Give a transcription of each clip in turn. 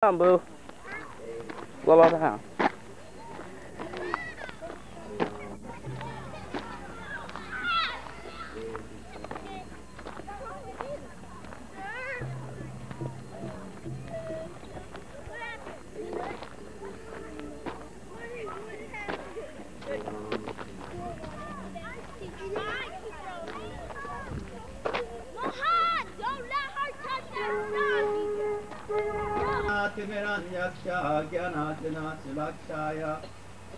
Come on, boo. Go out the house.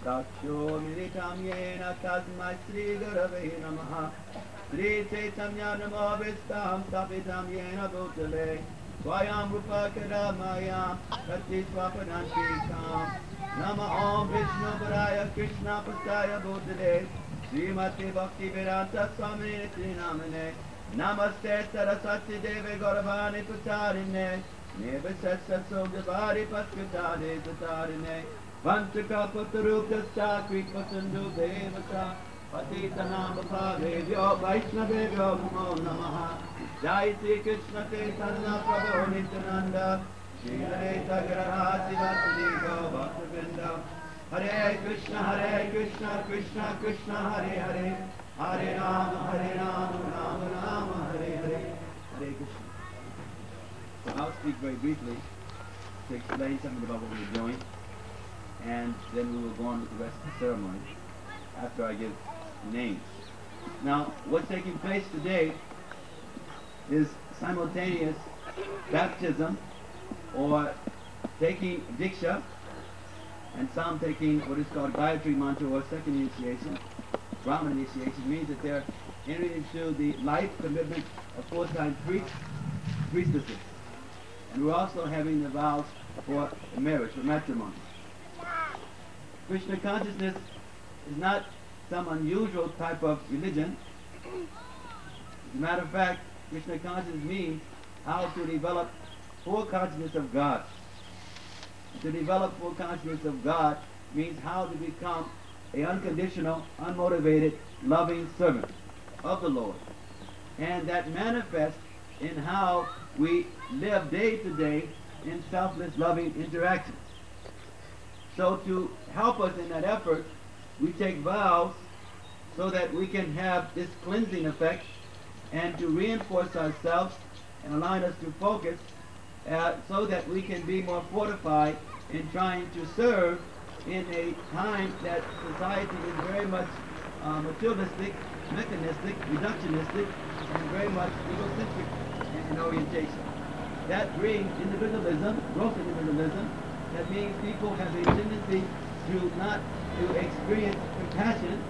Daksho militam yena tasmai Sri Gurave Namaha Sri Chaitanya Namo Vistam Stapitam yena Bhutale Swayam Rupa Kadamayam Kati Swapadantikam Nama Om Vishnu Paraya Krishna Pastaya Bhutale Srimati Bhakti Tirtha Swami Niti Namane Namaste Saraswati Devi Gauravani Pacharine Nevasasa Sogdavari Paskatade Tatarine Vanchaka Patarukrascha Kripasandu Devata Patitanam Bhavevyo Vaishnavevyo Namo Namaha Jai Sri Krishna Chaitanya Prabhu Nityananda Shri Hare Sagraha Sivasadi Bhaktavinda Hare Krishna Krishna Krishna Hare Hare Hare Rama Rama Hare Hare Hare Krishna. So I'll speak very briefly to explain something about what we're doing, and then we will go on with the rest of the ceremony after I give names. Now, what's taking place today is simultaneous baptism, or taking Diksha, and some taking what is called Gayatri Mantra, or second initiation. Brahman initiation means that they're entering into the life commitment of full-time priestesses. And we're also having the vows for marriage, for matrimony. Krishna consciousness is not some unusual type of religion. As a matter of fact, Krishna consciousness means how to develop full consciousness of God. To develop full consciousness of God means how to become an unconditional, unmotivated, loving servant of the Lord. And that manifests in how we live day to day in selfless, loving interactions. So to help us in that effort, we take vows so that we can have this cleansing effect, and to reinforce ourselves and allowing us to focus so that we can be more fortified in trying to serve in a time that society is very much materialistic, mechanistic, reductionistic, and very much egocentric in orientation. That brings individualism, gross individualism. That means people have a tendency to experience compassion,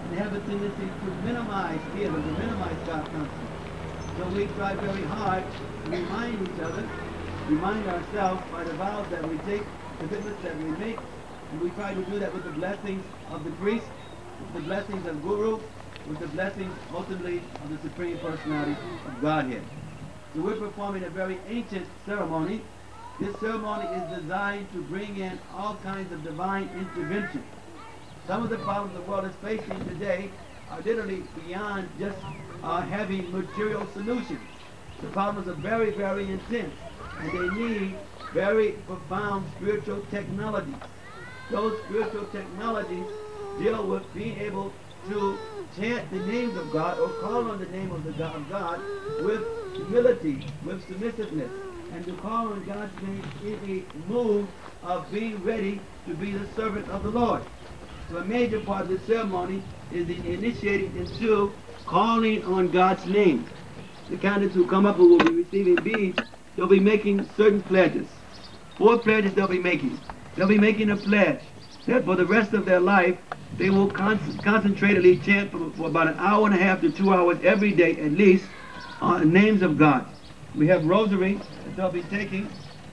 and have a tendency to minimize feeling, to minimize God consciousness. So we try very hard to remind each other, remind ourselves by the vows that we take, commitments that we make, and we try to do that with the blessings of the priest, with the blessings of Guru, with the blessings ultimately of the Supreme Personality of Godhead. So we're performing a very ancient ceremony. This ceremony is designed to bring in all kinds of divine intervention. Some of the problems the world is facing today are literally beyond just having material solutions. The problems are very, very intense, and they need very profound spiritual technologies. Those spiritual technologies deal with being able to chant the names of God, or call on the name of the God with humility, with submissiveness, and to call on God's name in a mood of being ready to be the servant of the Lord. So a major part of the ceremony is the initiating into calling on God's name. The candidates who come up who will be receiving beads, they'll be making certain pledges. 4 pledges they'll be making. They'll be making a pledge that for the rest of their life, they will concentratedly chant for about an hour and a half to 2 hours every day at least on names of God. We have rosary that they'll be taking,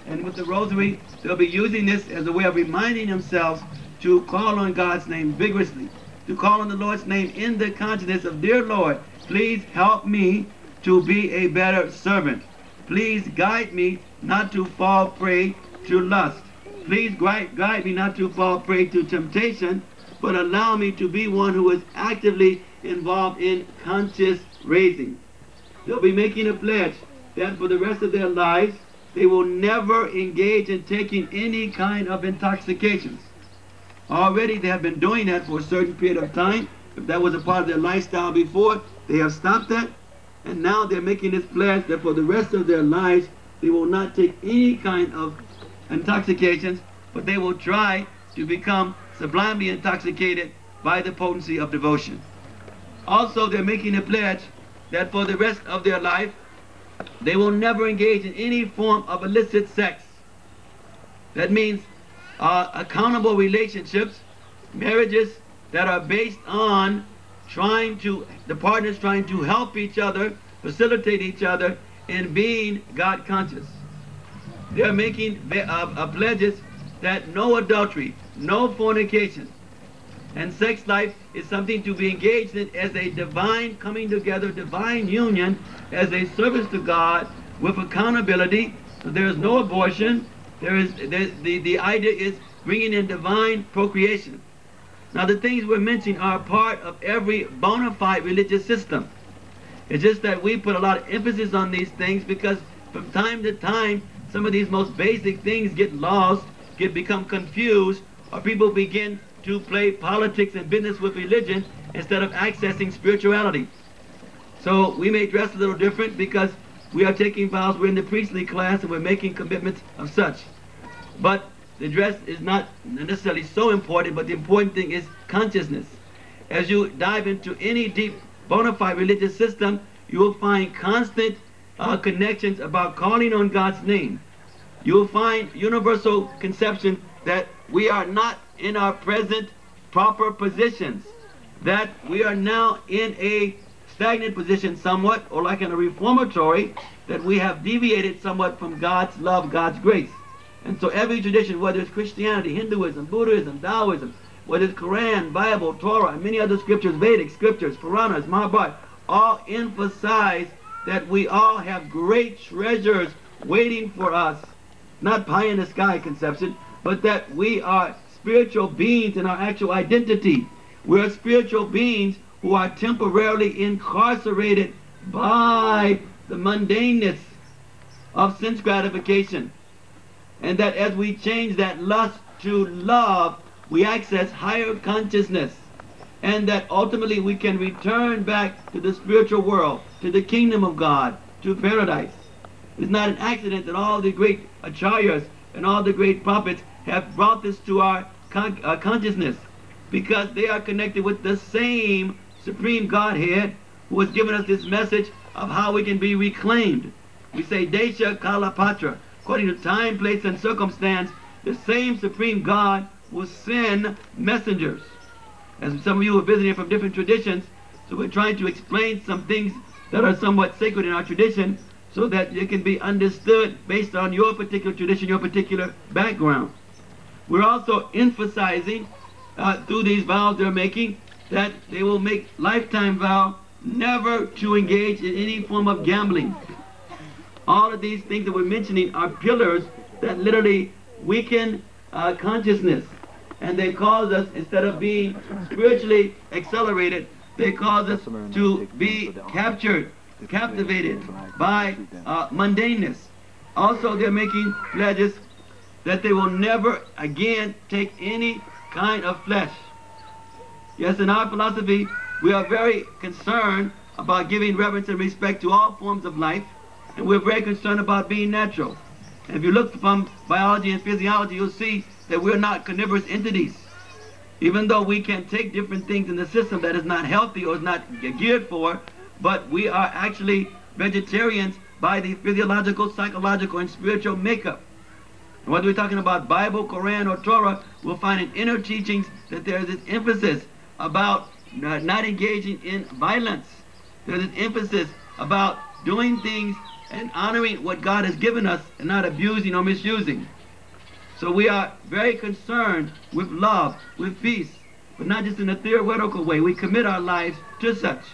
and with the rosary, they'll be using this as a way of reminding themselves to call on God's name vigorously, to call on the Lord's name in the consciousness of, dear Lord, please help me to be a better servant. Please guide me not to fall prey to lust. Please guide me not to fall prey to temptation, but allow me to be one who is actively involved in conscious raising. They'll be making a pledge that for the rest of their lives, they will never engage in taking any kind of intoxications. Already they have been doing that for a certain period of time. If that was a part of their lifestyle before, they have stopped that. And now they're making this pledge that for the rest of their lives, they will not take any kind of intoxications, but they will try to become sublimely intoxicated by the potency of devotion. Also, they're making a pledge that for the rest of their life, they will never engage in any form of illicit sex. That means accountable relationships, marriages that are based on the partners trying to help each other, facilitate each other in being God conscious. They are making pledges that no adultery, no fornication, and sex life is something to be engaged in as a divine coming together, divine union, as a service to God with accountability. So there is no abortion. The idea is bringing in divine procreation. Now the things we're mentioning are part of every bona fide religious system. It's just that we put a lot of emphasis on these things because from time to time some of these most basic things get lost, become confused, or people begin to play politics and business with religion instead of accessing spirituality. So we may dress a little different because we are taking vows, we're in the priestly class and we're making commitments of such. But the dress is not necessarily so important, but the important thing is consciousness. As you dive into any deep bona fide religious system, you will find constant connections about calling on God's name. You will find universal conception that we are not in our present proper positions, that we are now in a stagnant position somewhat, or like in a reformatory, that we have deviated somewhat from God's love, God's grace. And so every tradition, whether it's Christianity, Hinduism, Buddhism, Taoism, whether it's Quran, Bible, Torah, and many other scriptures, Vedic scriptures, Puranas, Mahabharata, all emphasize that we all have great treasures waiting for us. Not pie in the sky conception, but that we are spiritual beings in our actual identity. We are spiritual beings who are temporarily incarcerated by the mundaneness of sense gratification. And that as we change that lust to love, we access higher consciousness. And that ultimately we can return back to the spiritual world, to the kingdom of God, to paradise. It's not an accident that all the great acharyas and all the great prophets have brought this to our consciousness, because they are connected with the same Supreme Godhead who has given us this message of how we can be reclaimed. We say Desha Kala Patra. According to time, place, and circumstance, the same Supreme God will send messengers. As some of you are visiting from different traditions, so we're trying to explain some things that are somewhat sacred in our tradition so that it can be understood based on your particular tradition, your particular background. We're also emphasizing through these vows they're making that they will make lifetime vow never to engage in any form of gambling. All of these things that we're mentioning are pillars that literally weaken consciousness. And they cause us, instead of being spiritually accelerated, they cause us to be captivated by mundaneness. Also, they're making pledges that they will never again take any kind of flesh. Yes, in our philosophy, we are very concerned about giving reverence and respect to all forms of life, and we're very concerned about being natural. And if you look from biology and physiology, you'll see that we're not carnivorous entities. Even though we can take different things in the system that is not healthy or is not geared for, but we are actually vegetarians by the physiological, psychological, and spiritual makeup. And whether we're talking about Bible, Quran, or Torah, we'll find in inner teachings that there is this emphasis about not engaging in violence. There's this emphasis about doing things and honoring what God has given us and not abusing or misusing. So we are very concerned with love, with peace, but not just in a theoretical way. We commit our lives to such.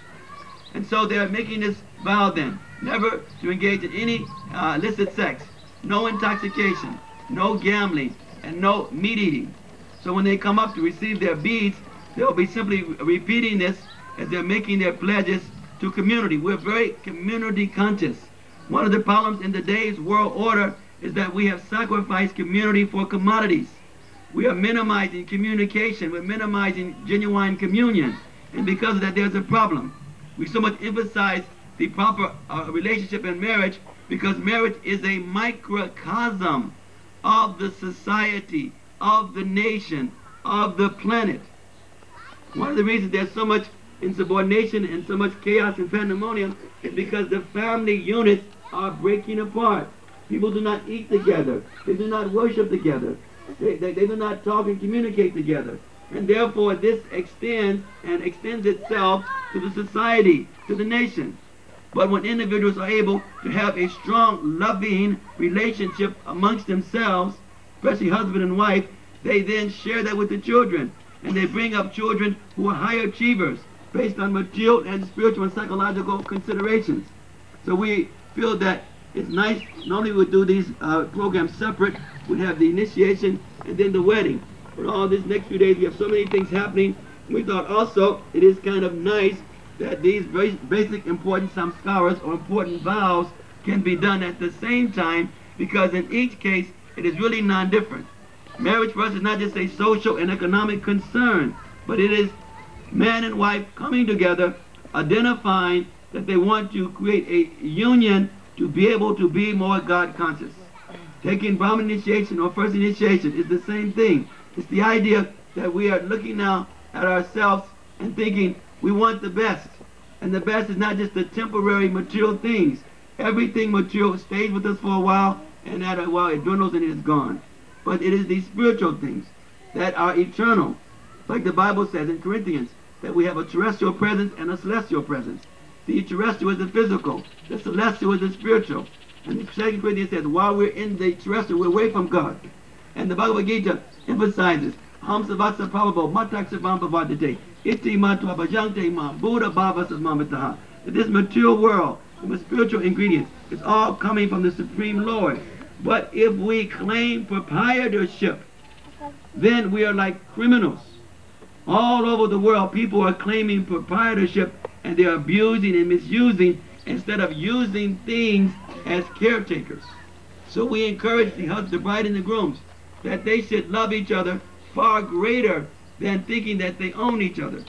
And so they are making this vow then, never to engage in any illicit sex, no intoxication, no gambling, and no meat eating. So when they come up to receive their beads, they'll be simply repeating this as they're making their pledges to community. We're very community conscious. One of the problems in today's world order is that we have sacrificed community for commodities. We are minimizing communication. We're minimizing genuine communion. And because of that, there's a problem. We so much emphasize the proper relationship in marriage because marriage is a microcosm of the society, of the nation, of the planet. One of the reasons there's so much insubordination and so much chaos and pandemonium is because the family units are breaking apart. People do not eat together. They do not worship together. They do not talk and communicate together. And therefore this extends itself to the society, to the nation. But when individuals are able to have a strong, loving relationship amongst themselves, especially husband and wife, they then share that with the children. And they bring up children who are high achievers based on material and spiritual and psychological considerations. So we feel that it's nice, not only we do these programs separate, we have the initiation and then the wedding. For all these next few days we have so many things happening. We thought also it is kind of nice that these very basic important samskaras or important vows can be done at the same time, because in each case it is really non-different. Marriage for us is not just a social and economic concern, but it is man and wife coming together, identifying that they want to create a union to be able to be more God conscious. Taking Brahman initiation or first initiation is the same thing. It's the idea that we are looking now at ourselves and thinking we want the best. And the best is not just the temporary material things. Everything material stays with us for a while, and after a while it dwindles and it is gone. But it is these spiritual things that are eternal. Like the Bible says in Corinthians, that we have a terrestrial presence and a celestial presence. The terrestrial is the physical, the celestial is the spiritual. And the 2 Corinthians says, while we're in the terrestrial, we're away from God. And the Bhagavad Gita emphasizes, Ham savasa prabhavo matak savam bhavadite iti matva bhajante ma buddha bhava samamitaha. That this material world, the spiritual ingredients, is all coming from the Supreme Lord. But if we claim proprietorship, then we are like criminals. All over the world, people are claiming proprietorship, and they are abusing and misusing instead of using things as caretakers. So we encourage the husband, the bride and the grooms, that they should love each other far greater than thinking that they own each other.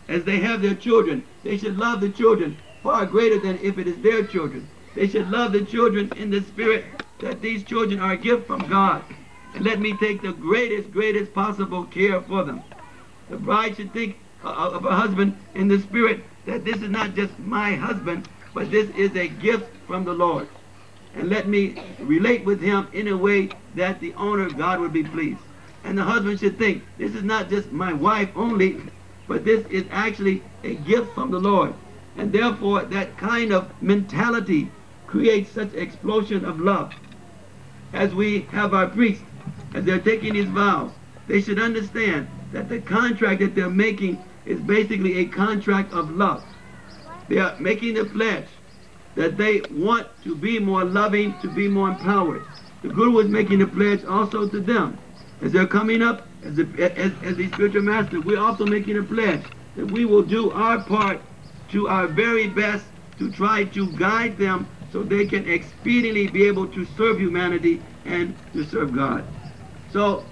As they have their children, they should love the children far greater than if it is their children. They should love the children in the spirit that these children are a gift from God. And let me take the greatest possible care for them. The bride should think of her husband in the spirit that this is not just my husband, but this is a gift from the Lord. And let me relate with him in a way that the owner, God, would be pleased. And the husband should think, this is not just my wife only, but this is actually a gift from the Lord. And therefore, that kind of mentality creates such explosion of love. As we have our priests, as they're taking these vows, they should understand that the contract that they're making is basically a contract of love. They are making the pledge that they want to be more loving, to be more empowered. The Guru is making a pledge also to them. As they're coming up, as the spiritual master, we're also making a pledge that we will do our part to our very best to try to guide them so they can expediently be able to serve humanity and to serve God. So,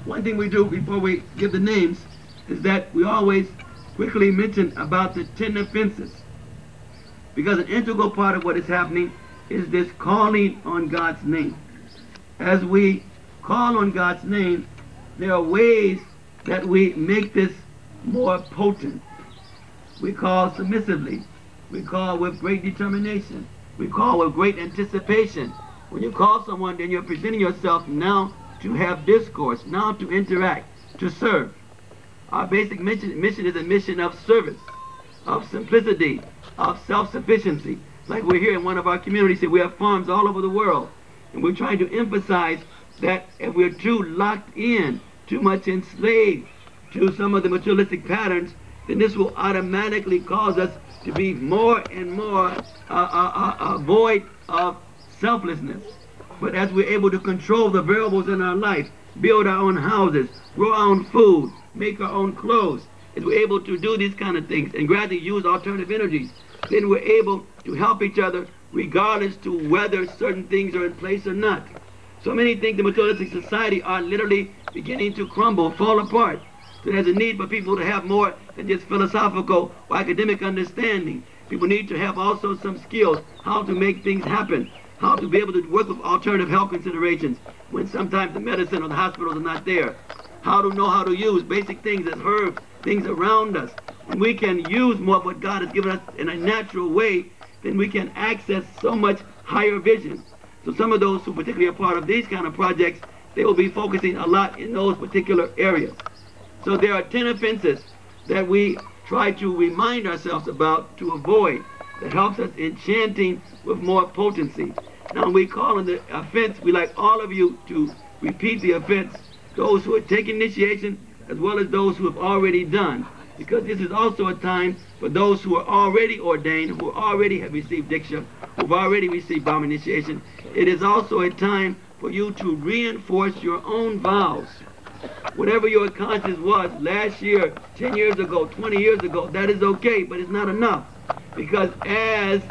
one thing we do before we give the names is that we always quickly mention about the 10 offenses. Because an integral part of what is happening is this calling on God's name. As we call on God's name, there are ways that we make this more potent. We call submissively. We call with great determination. We call with great anticipation. When you call someone, then you're presenting yourself now to have discourse, now to interact, to serve. Our basic mission is a mission of service, of simplicity, of self-sufficiency. Like we're here in one of our communities, we have farms all over the world. And we're trying to emphasize that if we're too locked in, too much enslaved to some of the materialistic patterns, then this will automatically cause us to be more and more void of selflessness. But as we're able to control the variables in our life, build our own houses, grow our own food, make our own clothes, as we're able to do these kind of things and gradually use alternative energies, then we're able to help each other regardless to whether certain things are in place or not. So many think the materialistic society are literally beginning to crumble, fall apart. So there's a need for people to have more than just philosophical or academic understanding. People need to have also some skills, how to make things happen, how to be able to work with alternative health considerations when sometimes the medicine or the hospitals are not there. How to know how to use basic things as herbs, things around us. When we can use more of what God has given us in a natural way, then we can access so much higher vision. So some of those who particularly are part of these kind of projects, they will be focusing a lot in those particular areas. So there are 10 offenses that we try to remind ourselves about to avoid, that helps us in chanting with more potency. Now when we call on the offense, we like all of you to repeat the offense, those who are taking initiation as well as those who have already done, because this is also a time for those who are already ordained, who already have received Diksha, who have already received Brahma initiation. It is also a time for you to reinforce your own vows. Whatever your conscience was last year, 10 years ago, 20 years ago, that is okay, but it's not enough. Because as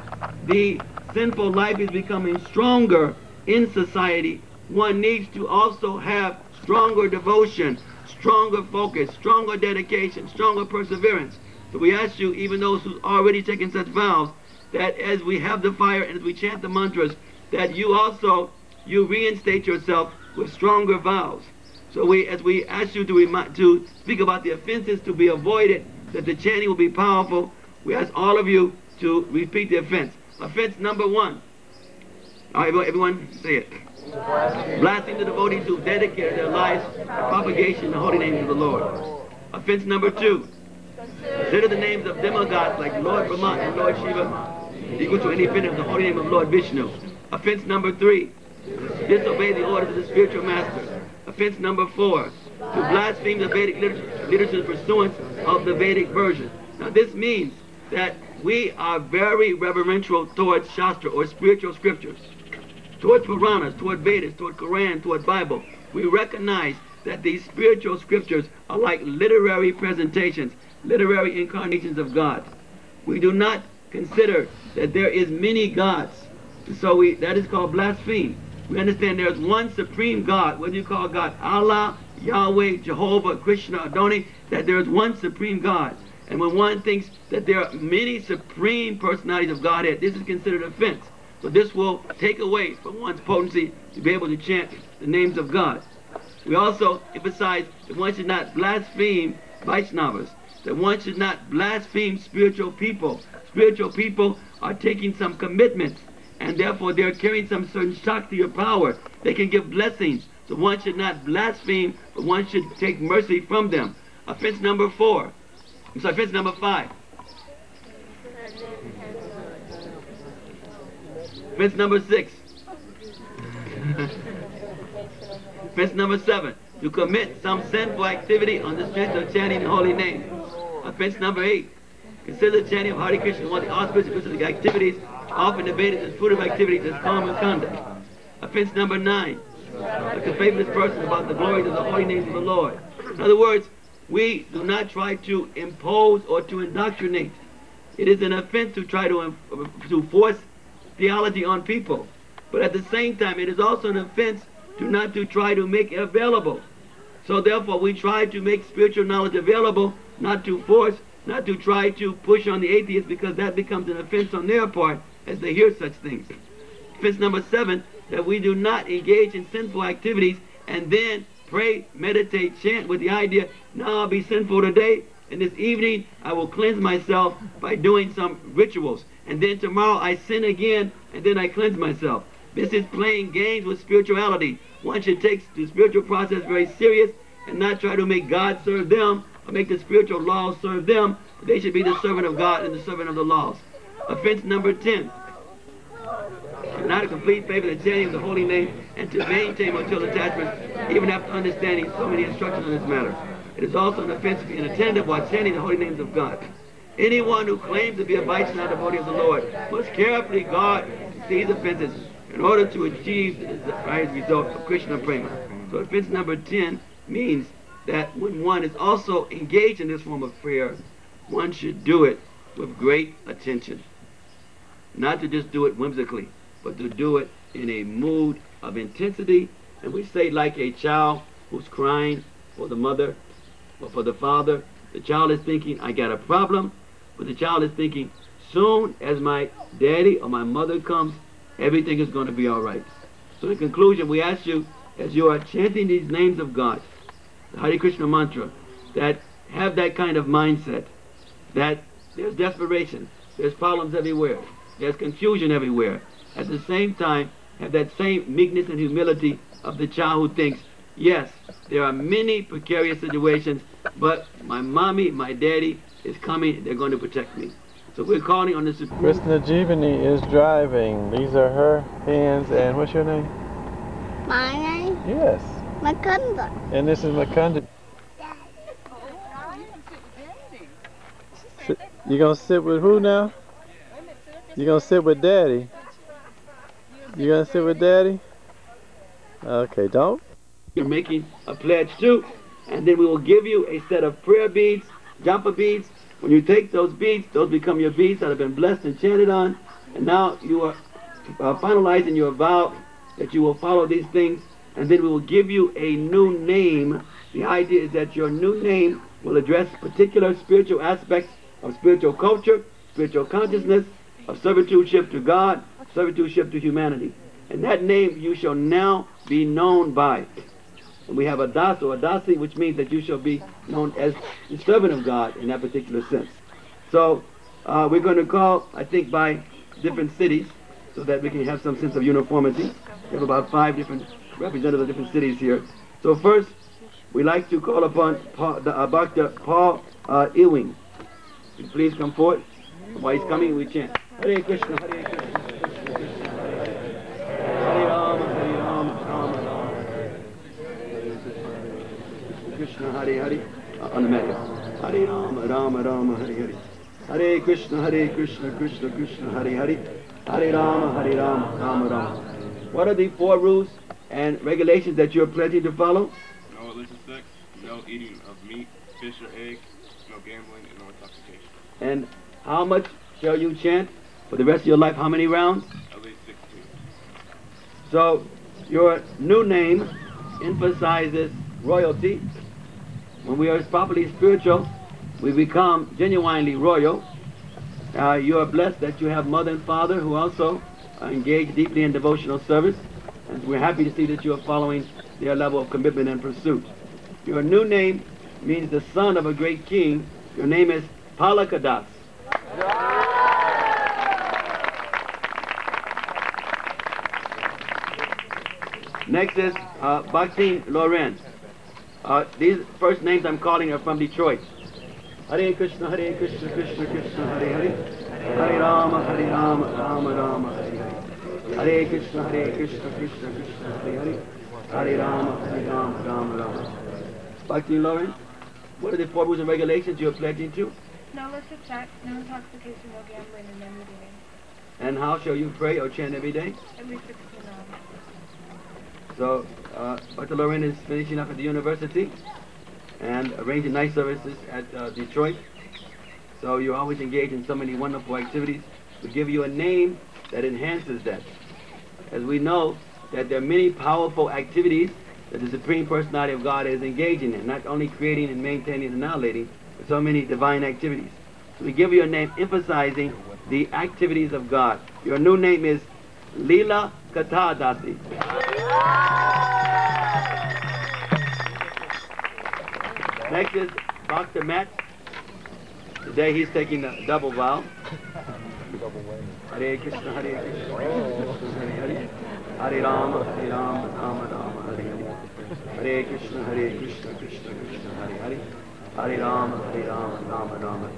the sinful life is becoming stronger in society, one needs to also have stronger devotion, stronger focus, stronger dedication, stronger perseverance. So we ask you, even those who've already taken such vows, that as we have the fire and as we chant the mantras, that you also, you reinstate yourself with stronger vows. So as we ask you to speak about the offenses to be avoided, that the chanting will be powerful, we ask all of you to repeat the offense. Offense number 1. All right, everyone say it. Blaspheme the devotees who dedicated their lives to propagation in the holy name of the Lord. Offense number 2. Consider the names of demigods like Lord Brahma and Lord Shiva equal to any offense of the holy name of Lord Vishnu. Offense number 3. Disobey the orders of the spiritual master. Offense number 4. To blaspheme the Vedic literature in pursuance of the Vedic version. Now this means that we are very reverential towards Shastra or spiritual scriptures, towards Puranas, toward Vedas, toward Quran, toward Bible. We recognize that these spiritual scriptures are like literary presentations, literary incarnations of God. We do not consider that there is many gods. So that is called blaspheme. We understand there is one supreme God, whether you call God Allah, Yahweh, Jehovah, Krishna, Adonai, that there is one supreme God. And when one thinks that there are many supreme personalities of Godhead, this is considered offense. So this will take away from one's potency to be able to chant the names of God. We also emphasize that one should not blaspheme Vaishnavas, that one should not blaspheme spiritual people. Spiritual people are taking some commitments, and therefore they're carrying some certain Shakti or power. They can give blessings, so one should not blaspheme, but one should take mercy from them. Offense number 4. I'm sorry, offense number 5. Offense number 6. Offense number 7. To commit some sinful activity on the strength of chanting the holy name. Offense number 8. Consider the chanting of Hare Krishna one of the auspicious activities, often debated as fruitive activities as common conduct. Offense number 9. Like the faithless person about the glories of the holy names of the Lord. In other words, we do not try to impose or to indoctrinate. It is an offense to try to force theology on people. But at the same time, it is also an offense not to try to make it available. So therefore, we try to make spiritual knowledge available, not to force, not to try to push on the atheists, because that becomes an offense on their part as they hear such things. Offense number 7, that we do not engage in sinful activities and then pray, meditate, chant with the idea, now I'll be sinful today, and this evening I will cleanse myself by doing some rituals. And then tomorrow I sin again, and then I cleanse myself. This is playing games with spirituality. One should take the spiritual process very serious and not try to make God serve them or make the spiritual laws serve them. They should be the servant of God and the servant of the laws. Offense number 10. Not a complete faith in the chanting of the holy name and to maintain material attachments even after understanding so many instructions on this matter. It is also an offense to be inattentive while chanting the holy names of God. Anyone who claims to be a Vaishnava devotee of the Lord must carefully guard these offenses in order to achieve the desired result of Krishna Prema. So offense number 10 means that when one is also engaged in this form of prayer, one should do it with great attention. Not to just do it whimsically, but to do it in a mood of intensity, and we say like a child who's crying for the mother or for the father. The child is thinking, I got a problem, but the child is thinking, soon as my daddy or my mother comes, everything is going to be all right. So in conclusion, we ask you, as you are chanting these names of God, the Hare Krishna mantra, that have that kind of mindset, that there's desperation, there's problems everywhere, there's confusion everywhere. At the same time, have that same meekness and humility of the child who thinks, yes, there are many precarious situations, but my mommy, my daddy is coming, they're going to protect me. So we're calling on the Supreme. Krishna Jivani is driving. These are her hands, and what's your name? My name? Yes. Makunda. And this is Makunda. You gonna sit with who now? You gonna sit with Daddy? You gonna sit with Daddy? Okay, don't. You're making a pledge too, and then we will give you a set of prayer beads, jumper beads. When you take those beads, those become your beads that have been blessed and chanted on, and now you are finalizing your vow that you will follow these things, and then we will give you a new name. The idea is that your new name will address particular spiritual aspects of spiritual culture, spiritual consciousness, of servitudeship to God, servitudeship to humanity. And that name you shall now be known by. And we have a das or a dasi, which means that you shall be known as the servant of God in that particular sense. So we're going to call, I think, by different cities so that we can have some sense of uniformity. We have about 5 different representatives of different cities here. So first, we like to call upon Dr. Paul Ewing. Please come forward. While he's coming, we chant Hare Krishna, Hare Krishna, Krishna Krishna, Hare Hare. Hare Rama, Rama Rama, Krishna, Hare Hare. On the mat. Hare Rama, Rama, Hare Hare. Hare Krishna, Krishna Krishna, Hare Hare. Hare Rama, Rama Rama. What are the 4 rules and regulations that you're pledging to follow? No illicit sex, no eating of meat, fish or eggs, no gambling, and no intoxication. And how much shall you chant for the rest of your life? How many rounds? At least 16. So your new name emphasizes royalty. When we are properly spiritual, we become genuinely royal. You are blessed that you have mother and father who also engage deeply in devotional service. And we're happy to see that you are following their level of commitment and pursuit. Your new name means the son of a great king. Your name is Palakadas. Next is Bhakti Loren. These first names I'm calling are from Detroit. Hare Krishna, Krishna Krishna, Hare Hare. Hare Rama, Rama Rama, Hare Hare. Hare Krishna, Krishna Krishna, Hare Hare. Hare Rama, Rama Rama. Bhakti Loren, what are the 4 rules and regulations you're pledging to? No illicit sex, no intoxication, no gambling, and no eating. And how shall you pray or chant every day? Every 16 hours. So, Dr. Loren is finishing up at the university and arranging night services at Detroit. So you're always engaged in so many wonderful activities. We give you a name that enhances that. As we know that there are many powerful activities that the Supreme Personality of God is engaging in, not only creating and maintaining and annihilating, but so many divine activities. So we give you a name emphasizing the activities of God. Your new name is Leela Katadasi. Next is Dr. Matt. Today he's taking a double vow. Hare Krishna, Hare Krishna, Krishna Hare Hare. Hare Rama, Rama Rama, Hare Hare. Hare Krishna, Krishna Krishna, Hare Hare. Hare Rama, Rama Rama.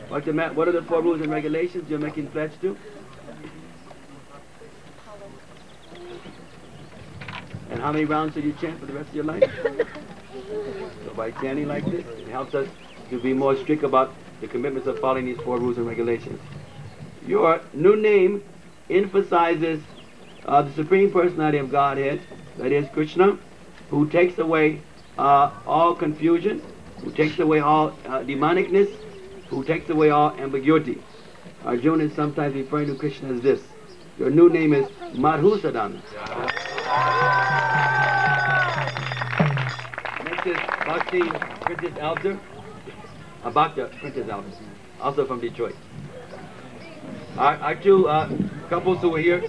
Dr. Matt, what are the 4 rules and regulations you're making pledge to? And how many rounds should you chant for the rest of your life? So by chanting like this, it helps us to be more strict about the commitments of following these 4 rules and regulations. Your new name emphasizes the Supreme Personality of Godhead, that is Krishna, who takes away all confusion, who takes away all demonicness, who takes away all ambiguity. Arjuna is sometimes referring to Krishna as this. Your new name is Madhusadan. Next is Bhakti Tirtha Elder. Bhakti Tirtha Elder, also from Detroit. Our two couples who were here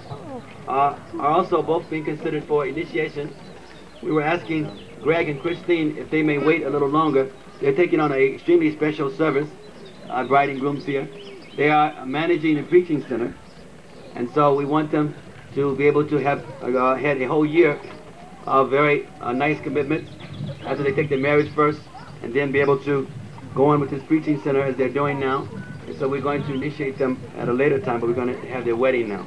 are also both being considered for initiation. We were asking Greg and Christine if they may wait a little longer. They're taking on an extremely special service, bride and grooms here. They are managing a preaching center, and so we want them to be able to have had a whole year of very nice commitments after they take their marriage first, and then be able to go on with this preaching center as they're doing now. And so we're going to initiate them at a later time, but we're going to have their wedding now.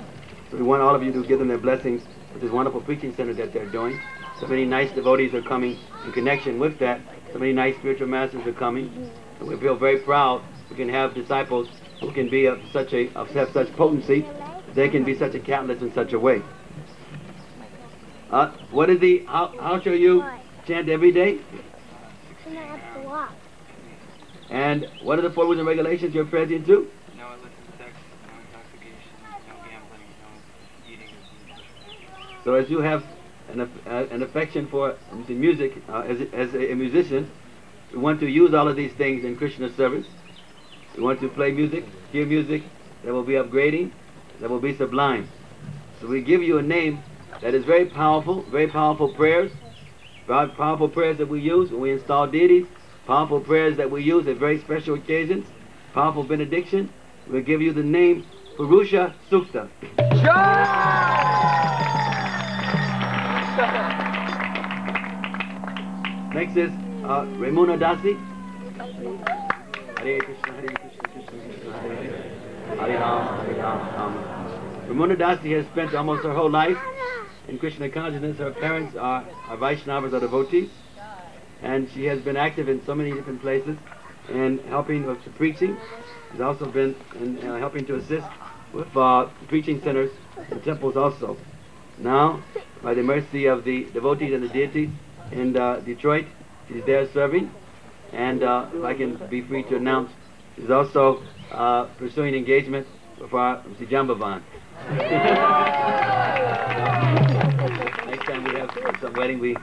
So we want all of you to give them their blessings with this wonderful preaching center that they're doing. So many nice devotees are coming in connection with that. So many nice spiritual masters are coming. And we feel very proud we can have disciples who can be have such potency, they can be such a catalyst in such a way. How shall you chant every day? And what are the 4 rules and regulations you're present to? No illicit sex, no intoxication, no gambling, no eating. So as you have an affection for the music, as a musician, we want to use all of these things in Krishna service. We want to play music, hear music that will be upgrading, that will be sublime. So we give you a name that is very powerful prayers, powerful prayers that we use when we install deities, powerful prayers that we use at very special occasions, powerful benediction. We'll give you the name Purusha Sukta. Next is Ramuna Dasi. Hare Krishna, Hare Krishna, Krishna Krishna, Hare Hare, Hare Rama, Hare Rama. Ramuna Dasi has spent almost her whole life in Krishna consciousness. Her parents are Vaishnavas, or devotees, and she has been active in so many different places and helping with the preaching. She's also been helping to assist with preaching centers and temples also. Now, by the mercy of the devotees and the deities in Detroit, she's there serving, and if I can be free to announce, she's also pursuing engagement with our Jambavan. Next time we have some wedding, we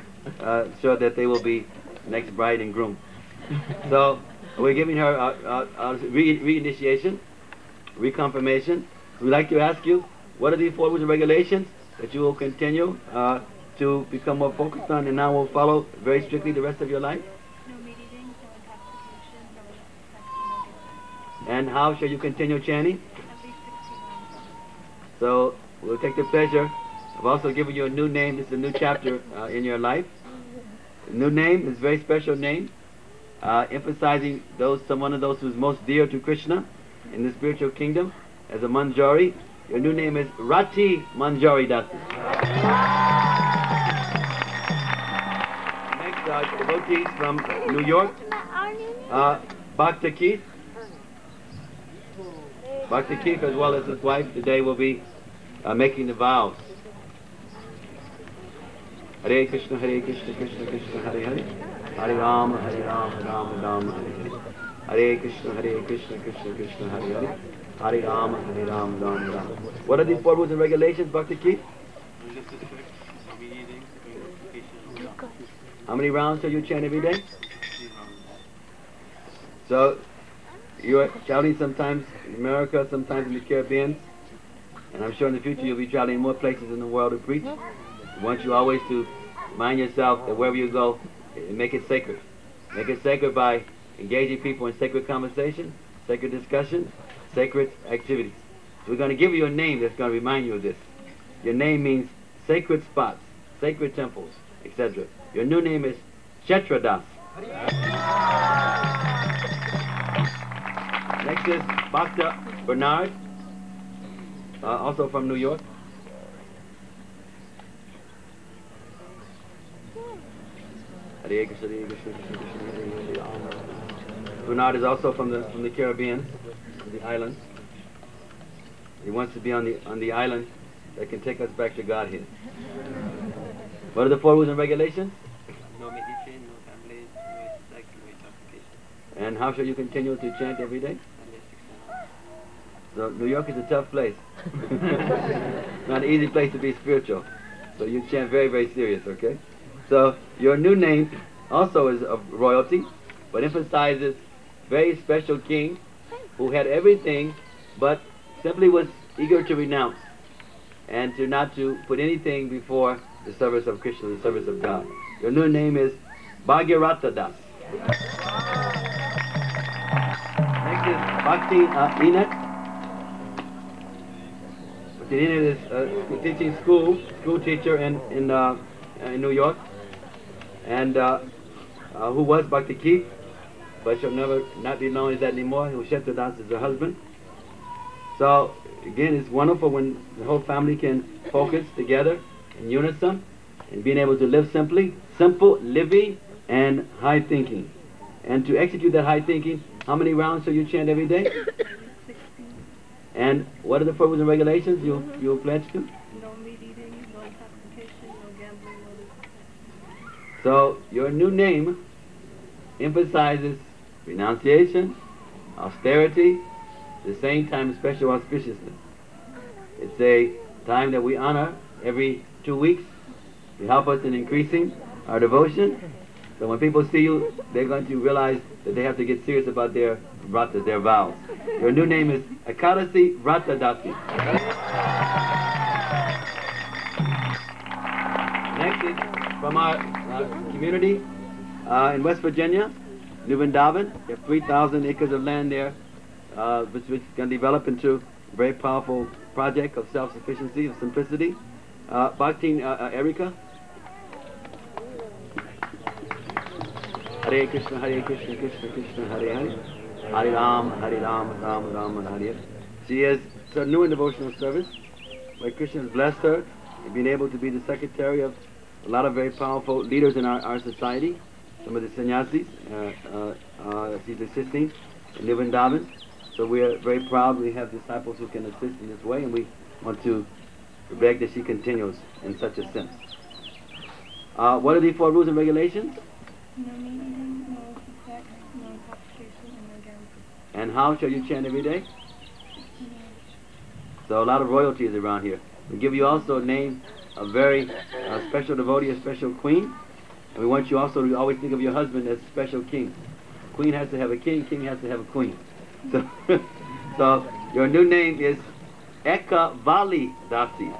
show that they will be next bride and groom. So we're giving her re-initiation, reconfirmation. We'd like to ask you, what are the 4 rules and regulations that you will continue to become more focused on and now will follow very strictly the rest of your life? No meat eating, no intoxication, no sex, no gambling. And how shall you continue chanting? At least 16 hours. So we'll take the pleasure of also giving you a new name. This is a new chapter in your life. The new name is a very special name, emphasizing one of those who's most dear to Krishna in the spiritual kingdom as a Manjari. Your new name is Rati Manjari Dasi. Next, devotees from New York, Bhakti Keith. Bhakti Keith, as well as his wife, today will be making the vows. Hare Krishna, Krishna Krishna, Hare Hare, Hare Rama, Rama Rama, Hare Hare. Hare Krishna, Krishna Krishna, Hare Hare, Hare Rama, Rama Rama. What are these 4 rules and regulations, Bhakti Keith? How many rounds do you chant every day? 3 rounds. So you are traveling sometimes in America, sometimes in the Caribbean, and I'm sure in the future you'll be traveling more places in the world to preach. I want you always to remind yourself that wherever you go, make it sacred. Make it sacred by engaging people in sacred conversation, sacred discussion, sacred activities. So we're going to give you a name that's going to remind you of this. Your name means sacred spots, sacred temples, etc. Your new name is Chetradas. Next is Bhakta Bernard, also from New York. Hare Krishna, Hare Krishna, Krishna Krishna, Hare Hare, Rama. Bernard is also from the Caribbean, from the islands. He wants to be on the island that can take us back to Godhead. What are the 4 rules and regulations? No meditation, no gambling, no sex, no intoxication. And how shall you continue to chant every day? Sunday 16 hours. So New York is a tough place. Not an easy place to be spiritual. So you chant very, very serious, okay? So your new name also is of royalty, but emphasizes very special king who had everything, but simply was eager to renounce and to not to put anything before the service of Krishna, the service of God. Your new name is Bhagiratta Das. Next is Bhakti Enoch. Bhakti Enoch is teaching school teacher in New York, and who was Bhakti Keith, but shall never not be known as that anymore. Ushetta Das is her husband. So again, it's wonderful when the whole family can focus together in unison and being able to live simply, simple living and high thinking. And to execute that high thinking, how many rounds shall you chant every day? 16. And what are the rules and regulations you pledge to? No meat eating, no intoxication, no gambling, no liquor. So your new name emphasizes renunciation, austerity, at the same time special auspiciousness. It's a time that we honor every 2 weeks. You help us in increasing our devotion. So when people see you, they're going to realize that they have to get serious about their vratas, their vows. Your new name is Ekadasi Vrata Dasi. Next is from our community in West Virginia, New Vrindavan. We have 3,000 acres of land there, which can develop into a very powerful project of self-sufficiency, of simplicity. Bhakti Erika. Hare Krishna, Krishna Krishna, Hare Hare. Hare Ram, Ram Ram, Hare Hare. She is so new in devotional service, where Krishna has blessed her in being able to be the secretary of a lot of very powerful leaders in our society. Some of the sannyasis, she's assisting in New Vrindavan. So we are very proud we have disciples who can assist in this way, and we want to beg that she continues in such a sense. What are the 4 rules and regulations? No meat eating, no sex, no intoxication, and no gambling. And how shall you chant every day? So a lot of royalty is around here. We give you also a name, a very special devotee, a special queen. And we want you also to always think of your husband as a special king. Queen has to have a king, king has to have a queen. So, so your new name is Ekavali Dasi.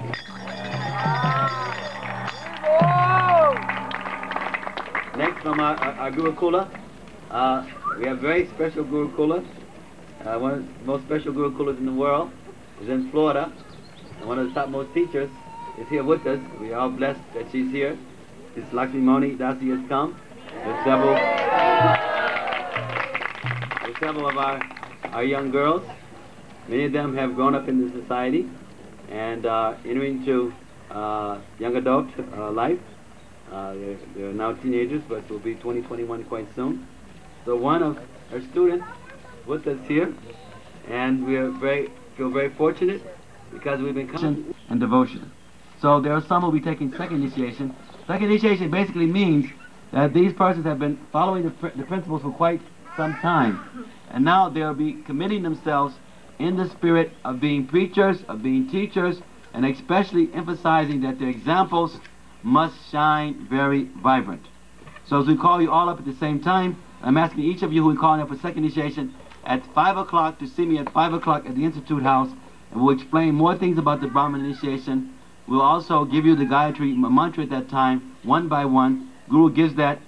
Next from our Gurukula, we have very special Gurukula. One of the most special Gurukulas in the world is in Florida. And one of the topmost teachers is here with us. We are all blessed that she's here. This Lakshmi Moni Dasi has come with several of our young girls. Many of them have grown up in the society and entering into young adult life. They're now teenagers, but will be 20, 21 quite soon. So one of our students with us here, and we are feel very fortunate because we've been coming and devotion. So there are some who will be taking second initiation. Second initiation basically means that these persons have been following the principles for quite some time, and now they'll be committing themselves in the spirit of being preachers, of being teachers, and especially emphasizing that their examples must shine very vibrant. So as we call you all up at the same time, I'm asking each of you who are calling up for second initiation at 5 o'clock to see me at 5 o'clock at the Institute House, and we'll explain more things about the Brahman initiation. We'll also give you the Gayatri mantra at that time, one by one. Guru gives that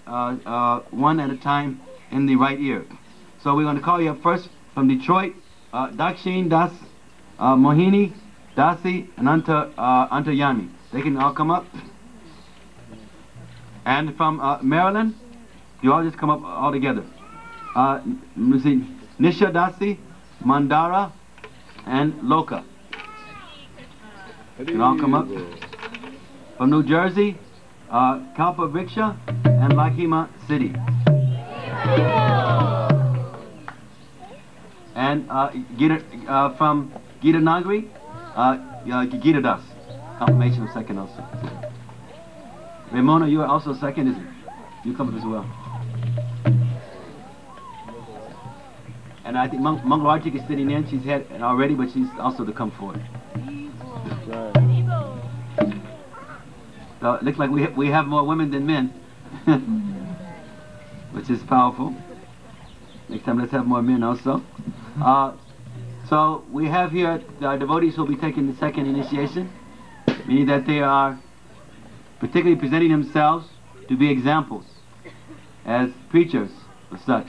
one at a time in the right ear. So we're going to call you up first from Detroit, Dakshin Das, Mohini, Dasi, and Antayani. They can all come up. And from Maryland, you all just come up all together. Let me see, Nisha Dasi, Mandara, and Loka. You can all come up. From New Jersey, Kalpa Vriksha and Lakima City. And from Gita Nagari, Gita Das. Confirmation of second also. Ramona, you are also second, isn't it? You come up as well. And I think Mangalartik is sitting in. She's had it already, but she's also to come forward. So it looks like we have more women than men, which is powerful. Next time let's have more men also. So we have here our devotees who will be taking the second initiation, meaning that they are particularly presenting themselves to be examples as preachers of such,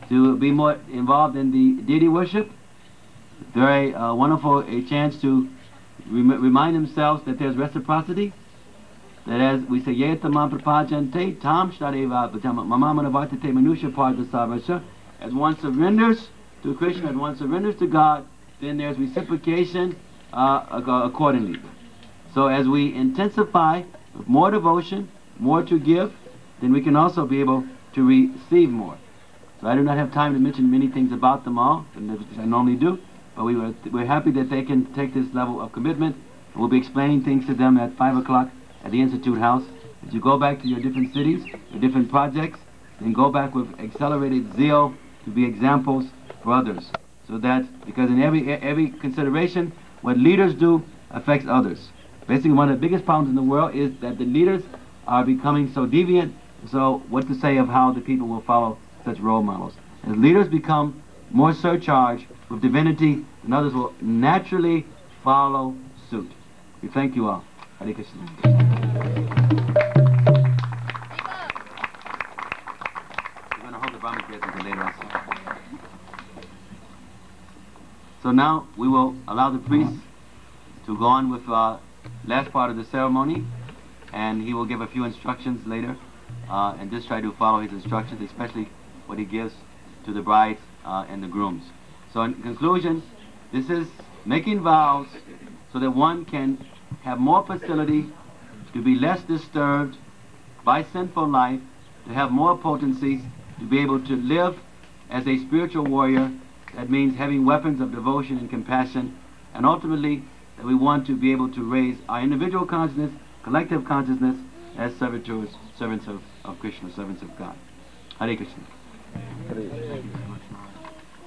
to be more involved in the deity worship. Very wonderful a chance to remind themselves that there's reciprocity, that as we say, Yetamam prapajante tam shadeva mamamanavartate manusha pardasavasha, as one surrenders to Krishna, as one surrenders to God, then there's reciprocation accordingly. So as we intensify with more devotion, more to give, then we can also be able to receive more. So I do not have time to mention many things about them all, as I normally do, but we're happy that they can take this level of commitment. And we'll be explaining things to them at 5 o'clock at the Institute House. As you go back to your different cities, your different projects, then go back with accelerated zeal to be examples for others. So that, because in every consideration, what leaders do affects others. Basically, one of the biggest problems in the world is that the leaders are becoming so deviant. So what to say of how the people will follow such role models? As leaders become more surcharged with divinity, then others will naturally follow suit. We thank you all. Hare Krishna. We're going to hold the Brahma prayers until later also. So now we will allow the priest to go on with the last part of the ceremony, and he will give a few instructions later, and just try to follow his instructions, especially what he gives to the brides and the grooms. So in conclusion, this is making vows so that one can have more facility to be less disturbed by sinful life, to have more potency, to be able to live as a spiritual warrior. That means having weapons of devotion and compassion, and ultimately that we want to be able to raise our individual consciousness, collective consciousness, as servitors, servants of Krishna, servants of God. Hare Krishna. Thank you very much,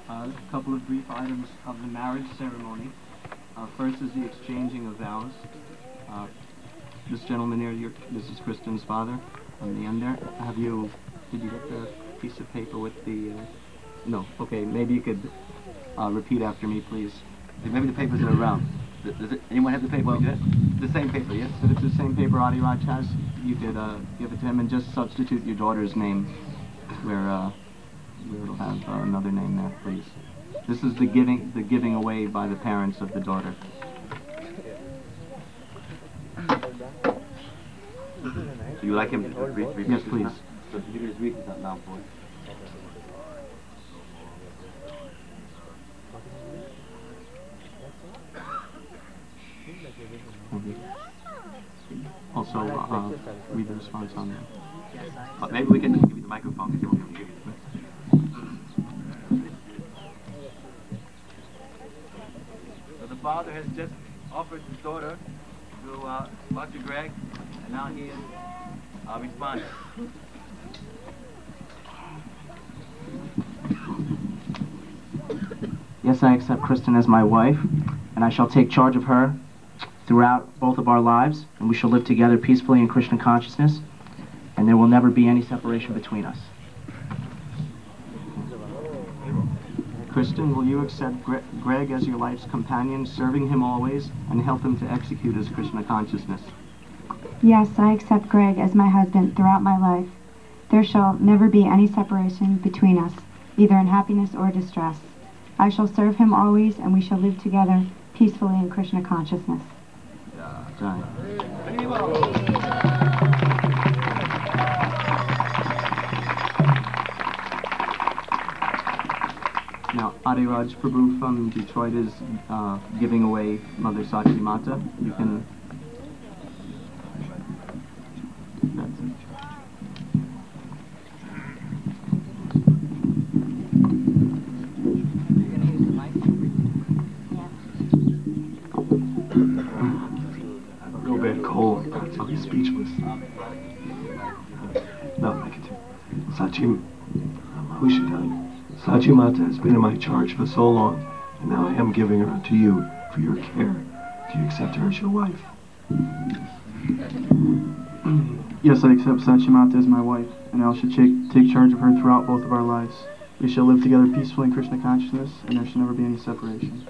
Maharaj. A couple of brief items of the marriage ceremony. First is the exchanging of vows. This gentleman here, this is Kristen's father on the end there. Did you get the piece of paper with the, no, okay, maybe you could repeat after me, please. Maybe the papers are around. Does anyone have the paper? Well, the same paper, yes? If it's the same paper Adi Raj has, you could give it to him and just substitute your daughter's name where it'll have another name there, please. This is the giving away by the parents of the daughter. So you like him to read? Yes, please. So you can just read this out loud for us. Also, read the response on there. Maybe we can give you the microphone if you want to give you the So the father has just offered his daughter to Dr. Greg, and now he is responding. Yes, I accept Kristen as my wife, and I shall take charge of her throughout both of our lives, and we shall live together peacefully in Krishna consciousness, and there will never be any separation between us. Kristen, will you accept Greg as your life's companion, serving him always, and help him to execute his Krishna consciousness? Yes, I accept Greg as my husband throughout my life. There shall never be any separation between us, either in happiness or distress. I shall serve him always, and we shall live together peacefully in Krishna consciousness. Now, Adiraj Prabhu from Detroit is giving away Mother Sachi Mata. You can... That's it. Real bad cold. I'll be speechless. No, I can do. Sachi, who should I? Sachi Mata has been in my charge for so long, and now I am giving her to you for your care. Do you accept her as your wife? Yes, I accept Sachimata as my wife, and I shall take charge of her throughout both of our lives. We shall live together peacefully in Krishna consciousness, and there shall never be any separation.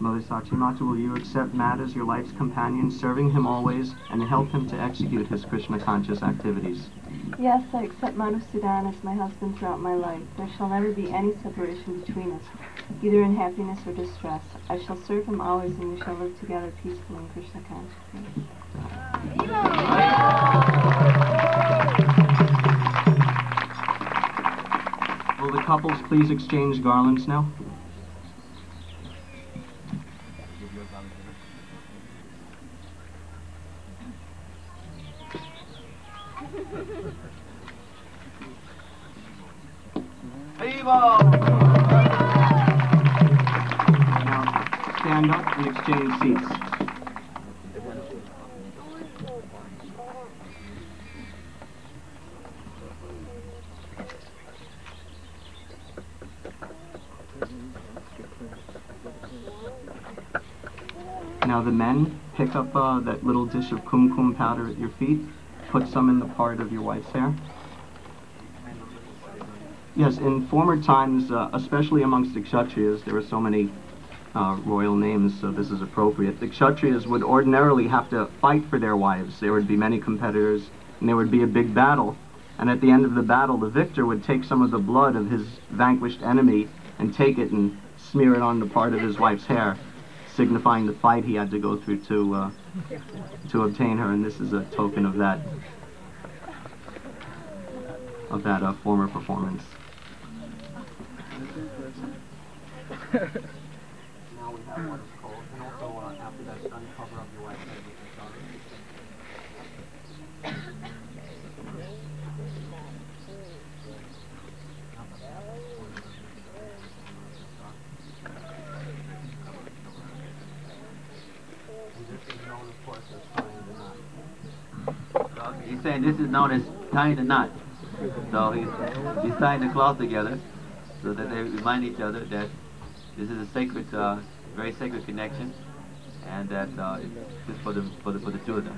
Mother Sachimata, will you accept Matt as your life's companion, serving him always, and help him to execute his Krishna conscious activities? Yes, I accept Madhusudan as my husband throughout my life. There shall never be any separation between us, either in happiness or distress. I shall serve him always, and we shall live together peacefully in Krishna consciousness. Will the couples please exchange garlands now? Now stand up and exchange seats. Now the men, pick up that little dish of kumkum powder at your feet, put some in the part of your wife's hair. Yes, in former times, especially amongst the Kshatriyas, there were so many royal names, so this is appropriate. The Kshatriyas would ordinarily have to fight for their wives. There would be many competitors, and there would be a big battle. And at the end of the battle, the victor would take some of the blood of his vanquished enemy and take it and smear it on the part of his wife's hair, signifying the fight he had to go through to obtain her. And this is a token of that former performance. Now we have what is called, and also after that, uncover up your wife's head with the garland. This is known, of course, as tying the knot. He's saying this is known as tying the knot. So he's tying the cloth together so that they remind each other that this is a sacred, very sacred connection, and that it's just for the two of them.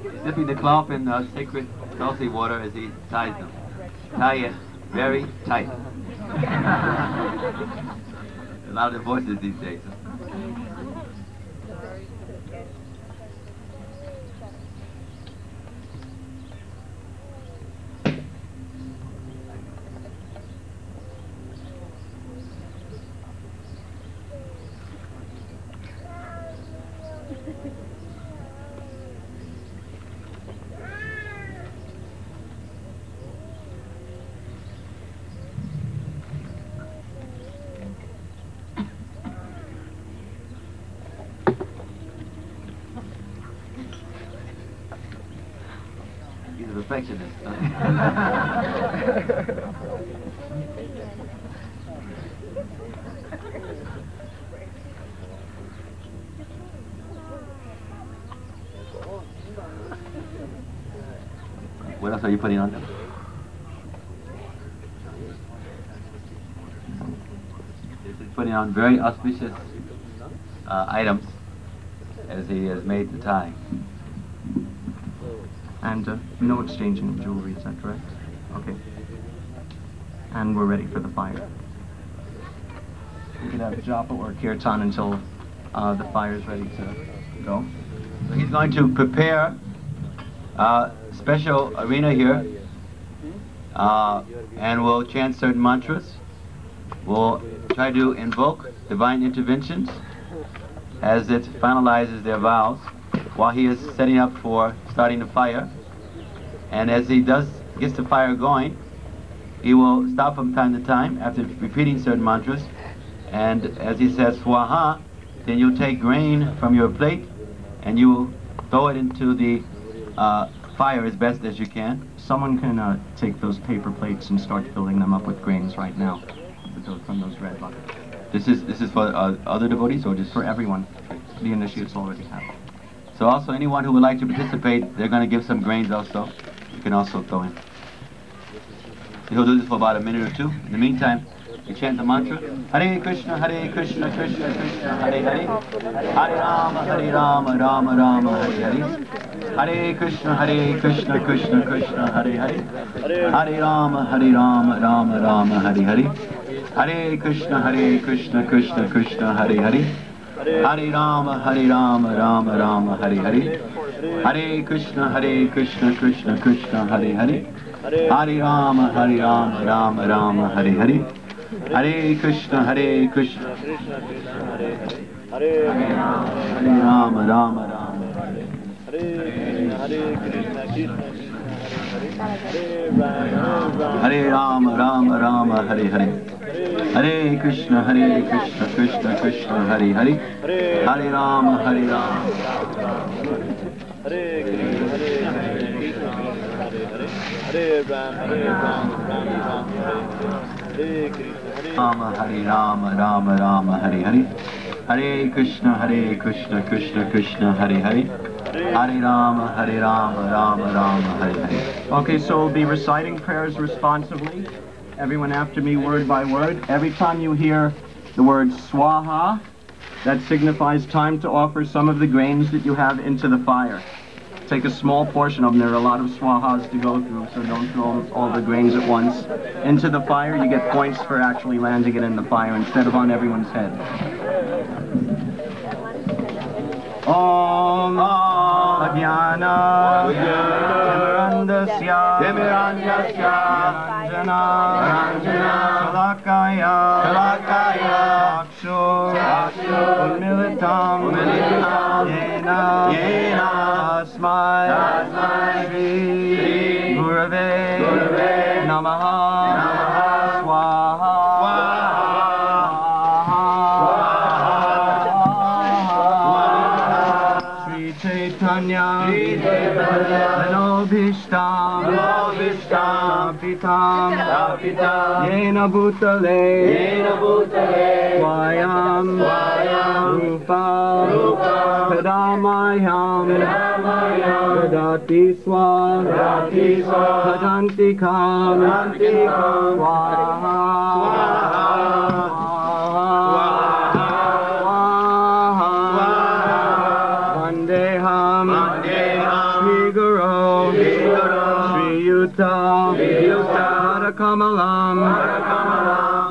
He's dipping the cloth in sacred Tulsi water as he ties them. Tie it very tight. A lot of the voices these days. He's a perfectionist. What else are you putting on them? This is putting on very auspicious items as he has made the tie. And no exchanging of jewelry, is that correct? Okay. And we're ready for the fire. We could have japa or kirtan until the fire is ready to go. So he's going to prepare a special arena here, and we'll chant certain mantras. We'll try to invoke divine interventions as it finalizes their vows while he is setting up for starting the fire. And as he gets the fire going, he will stop from time to time after repeating certain mantras. And as he says swaha, then you'll take grain from your plate and you will throw it into the fire as best as you can. Someone can take those paper plates and start filling them up with grains right now from those red buckets. This is for other devotees or just for everyone? The initiates already have it. So also anyone who would like to participate, they're going to give some grains also. You can also throw in. He'll do this for about a minute or two. In the meantime, you chant the mantra. Hare Krishna, Krishna Krishna, Hare Hare. Hare Rama, Rama Rama, Hare Hare. Hare Krishna, Krishna Krishna, Hare Hare. Hare Rama, Rama Rama, Hare Hare. Hare Krishna, Krishna Krishna, Hare Hare. Hare Rama, Rama Rama, Hare Hare. Hare Krishna, Krishna Krishna, Hare Hare. Hare Rama, Rama Rama, Hare Hare. Hare Krishna, Krishna Hare Rama, Rama Rama, Hare Rama, Rama Rama, Hare Hare. Hare Krishna, Krishna Krishna, Hare Hare. Hare Rama, Hare Rama, Rama Rama, Hare Hare. Hare Krishna, Krishna Krishna, Hare Hare. Hare Rama, Rama Rama, Hare Hare. Okay, so we'll be reciting prayers responsively. Everyone after me, word by word. Every time you hear the word swaha, that signifies time to offer some of the grains that you have into the fire. Take a small portion of them. There are a lot of swahas to go through, so don't throw all the grains at once into the fire. You get points for actually landing it in the fire instead of on everyone's head. Om Ajnana Timirandasya Ranjana Shalakaya Chakshu Unmilitam Yena Asmai Shri Gurave Namaha Swaha Chaitanya Manobhishtam Pitam Yena Bhutale Swayam Rupa Kadamayam Dadati Swa Kadantikam Kamalam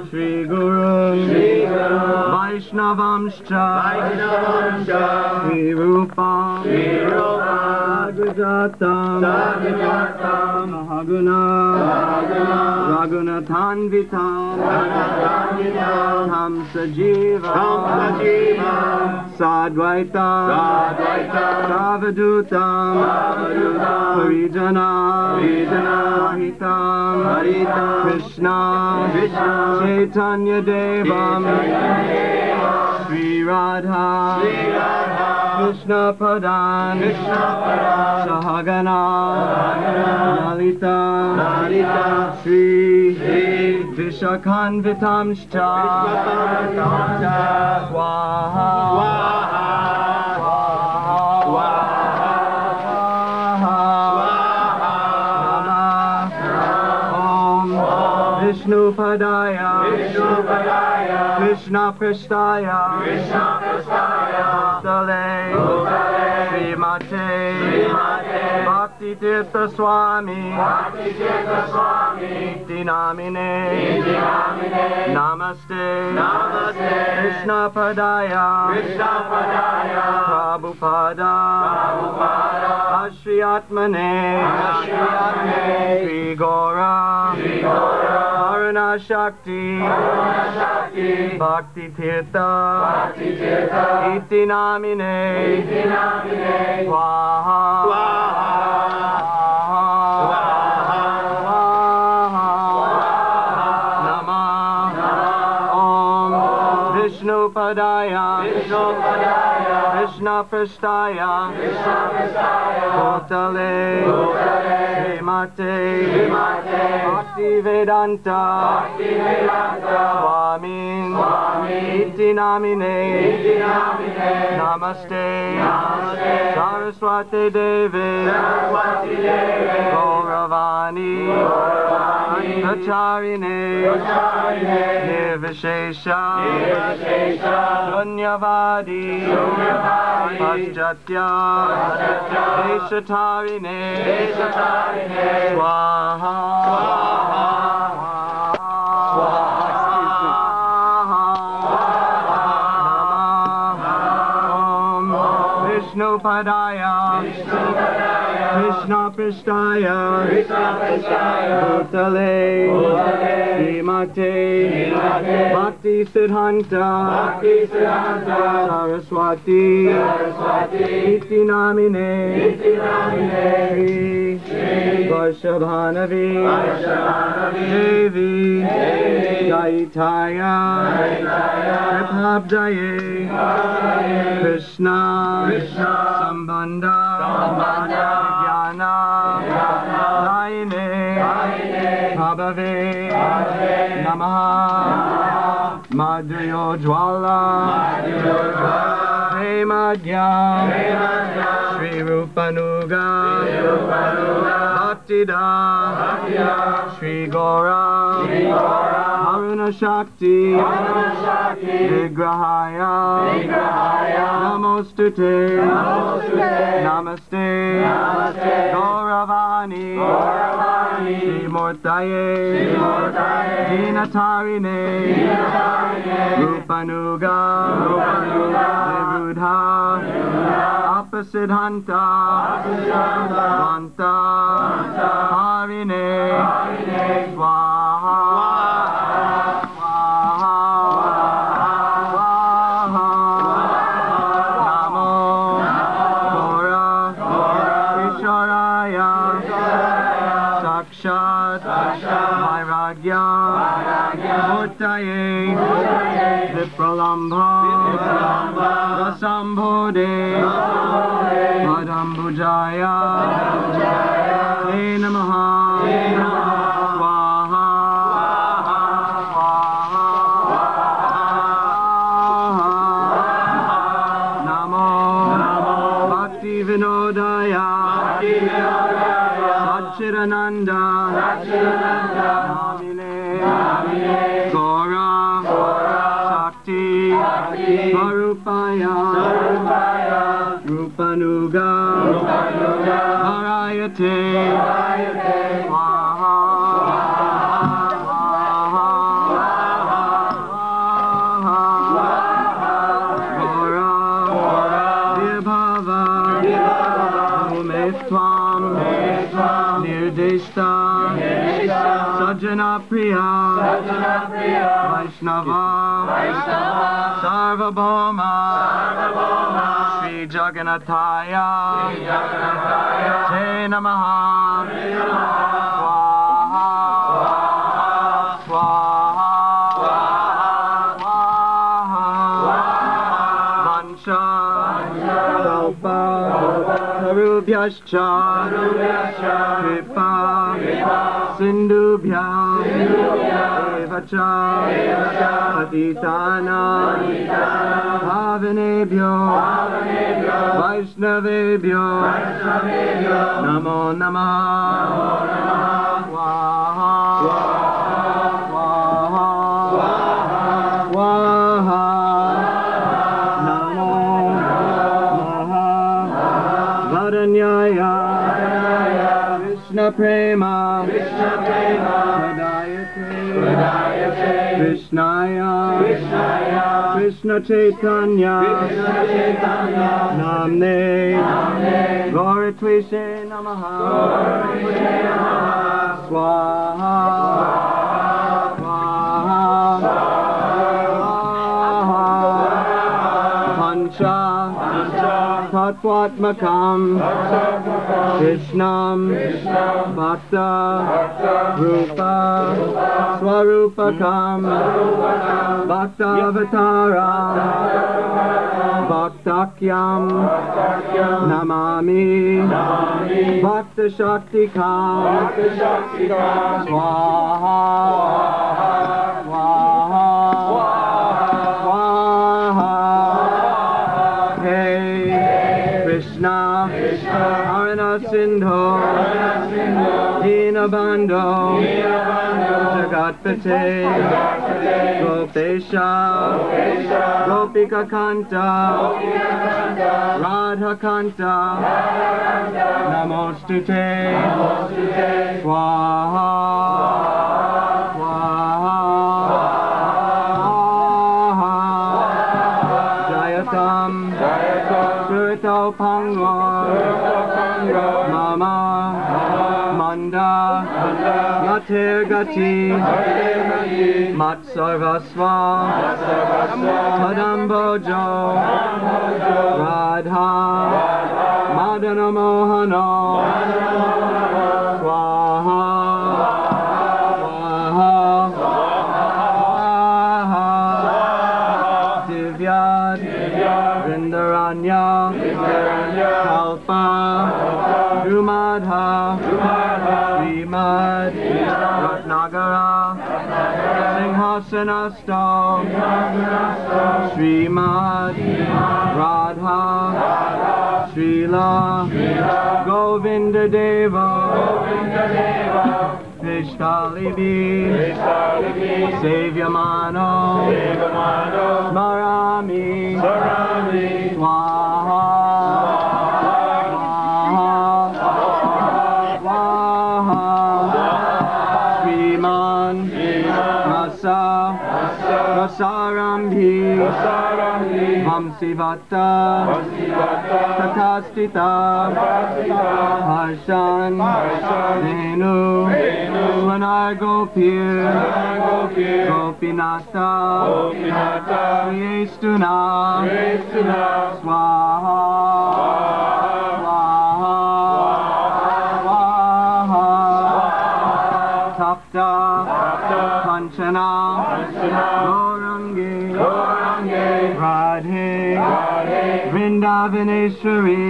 Shri Guru Vaishnavamscha Shri Rupam Sagujatam Mahaguna Raghunathanvitam Tam Sajiva Sadvaitam Savadutam Harijana Haritam Krishna Chaitanya Devam Sri Radha Krishna Pradan Sahagana Lalita Sri Vishakhanvitamscha Swaha Vishnu Padaya Krishna Prasthaya Bhutale Srimate Bhakti Tirtha Swami Dinamine Namaste Krishna Padaya Prabhupada Ashri Atmane Sri Gora Aruna Shakti Bhakti Tirtha Iti Namine Vishnu Padaya Krishna Prasthaya Bhutale Srimate Bhakti Vedanta Swami Iti Namine Namaste Saraswati Devi Gauravani Acharine Nirvishesha Shunyavadi Paschatya Deshatarine Swaha Vishnu Padaya Krishna Prishtaya Bhutale Srimate Bhakti Siddhanta Saraswati Iti Namine Shri Varshabhanavi Devi Gaitaya Prabhajaye Krishna Sambandha Jnana Daine Bhavave Namaha Madhuryo Jwala Premadya Shri Rupanuga Bhaktida Shri Gora Aruna Shakti Vigrahaya Namostute Namaste Gauravani Shri Murtaye Dinatarine Rupanuga Nirudha Apasiddhanta Vanta Harine Swaha Murtaye Vipralambha Rasambhode Madambujaya Te Namaha Swaha Namo Bhakti Vinodaya Satchidananda Gora Shakti Svarupaya Rupanuga Harayate Swaha Gora Vibhava Bhumestvam Nirdeshta Sajjana Priya Vaishnava Sarvabhauma Sri Jagannathaya Te Namaha Swaha Vansha Kalpa Tarubhyascha Kripa Sindhubhya Evacha Patitana Bhavanebhyo Vaishnavebhyo Namo Namaha Swaha Swaha Swaha Namo Namaha Varanyaya Krishna Prema Krishnaya Krishna Chaitanya Namne Gauratvishe Namaha Swaha Pancha Tattvatmakam Krishnam Bhakta Rupa Swarupakam Bhakta Avatara Bhaktakyam Namami Bhakta Shaktikam Swaha Dinabando, Jagatpate, Gopesha, Gopika Kanta, Radha Kanta, Namostute, Swaha, Swaha, Jayatam, Surto Pangor, Mama, Manda, Mater Gati, Matsarvasva, Tadambojo, Radha, Madana Mohana, Swaha, Swaha, Divyad, Vrindaranya, Kalpa, Drumadha, Srimad, Ratnagara, Singhasanastam, Srimad, Radha, Srila, Govinda Deva, Vishtalibi, Savyamano, Smarami, Swaha, Sriman, Rasa, Rasarambhi, Vamsivata, Tatastita, Harshan, Venu, Swanar Gopir, Gopinata, Sriyestuna, Swaha, Tapta, Kanchana, Gaurangi, Radhe, Vrindavaneshwari,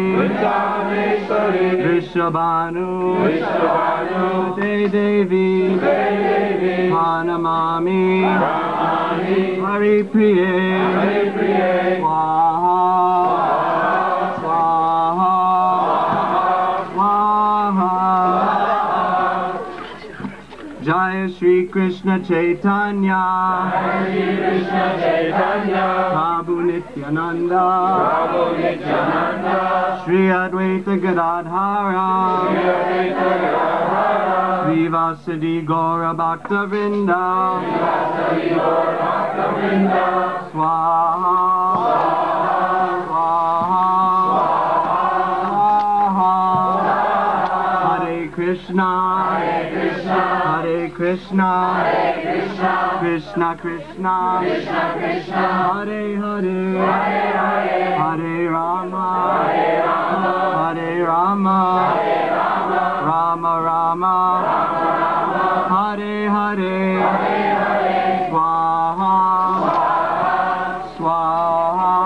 Vrishabhanu, Devi, Hanamami, Hari Priye, Swaha, Swaha, Swaha. Jai Shri Krishna Chaitanya, Prabhu Nityananda, Shri Advaita Gadadhara, Shri Vasadi Gaura Bhakta Vrinda, Swaha, Swaha, Hare Krishna, Hare Krishna, Krishna Krishna, Hare Hare, Hare Rama, Hare Rama, Rama Rama, Hare Hare, Swaha, Swaha,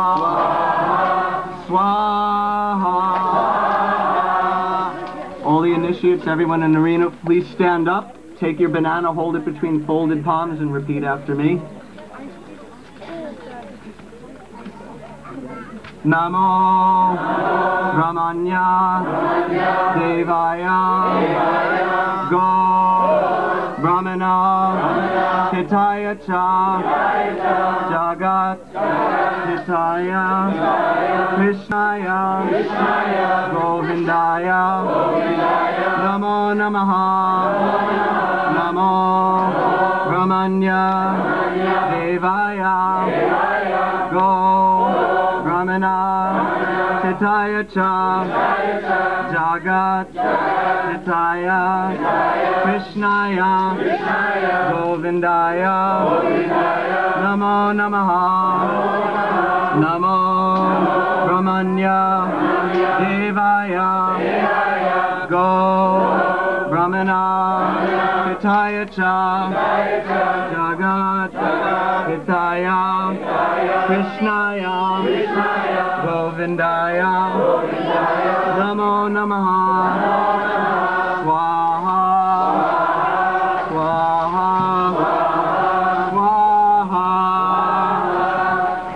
Swaha. All the initiates, everyone in the arena, please stand up. Take your banana, hold it between folded palms, and repeat after me. Namo Brahmanya Devaya Go Brahmana Hitaya Cha Jagat Hitaya Krishnaya Govindaya Namo Namaha Namo Brahmanya Devaya Go Brahmana Hitaya Cha Jagat Hitaya Krishnaya Govindaya Namo Namaha Namo Brahmanya Devaya Go Brahmana Hitaya Cha Jagat Hitaya Krishnaya Govindaya Namo Namaha Swaha Swaha Swaha.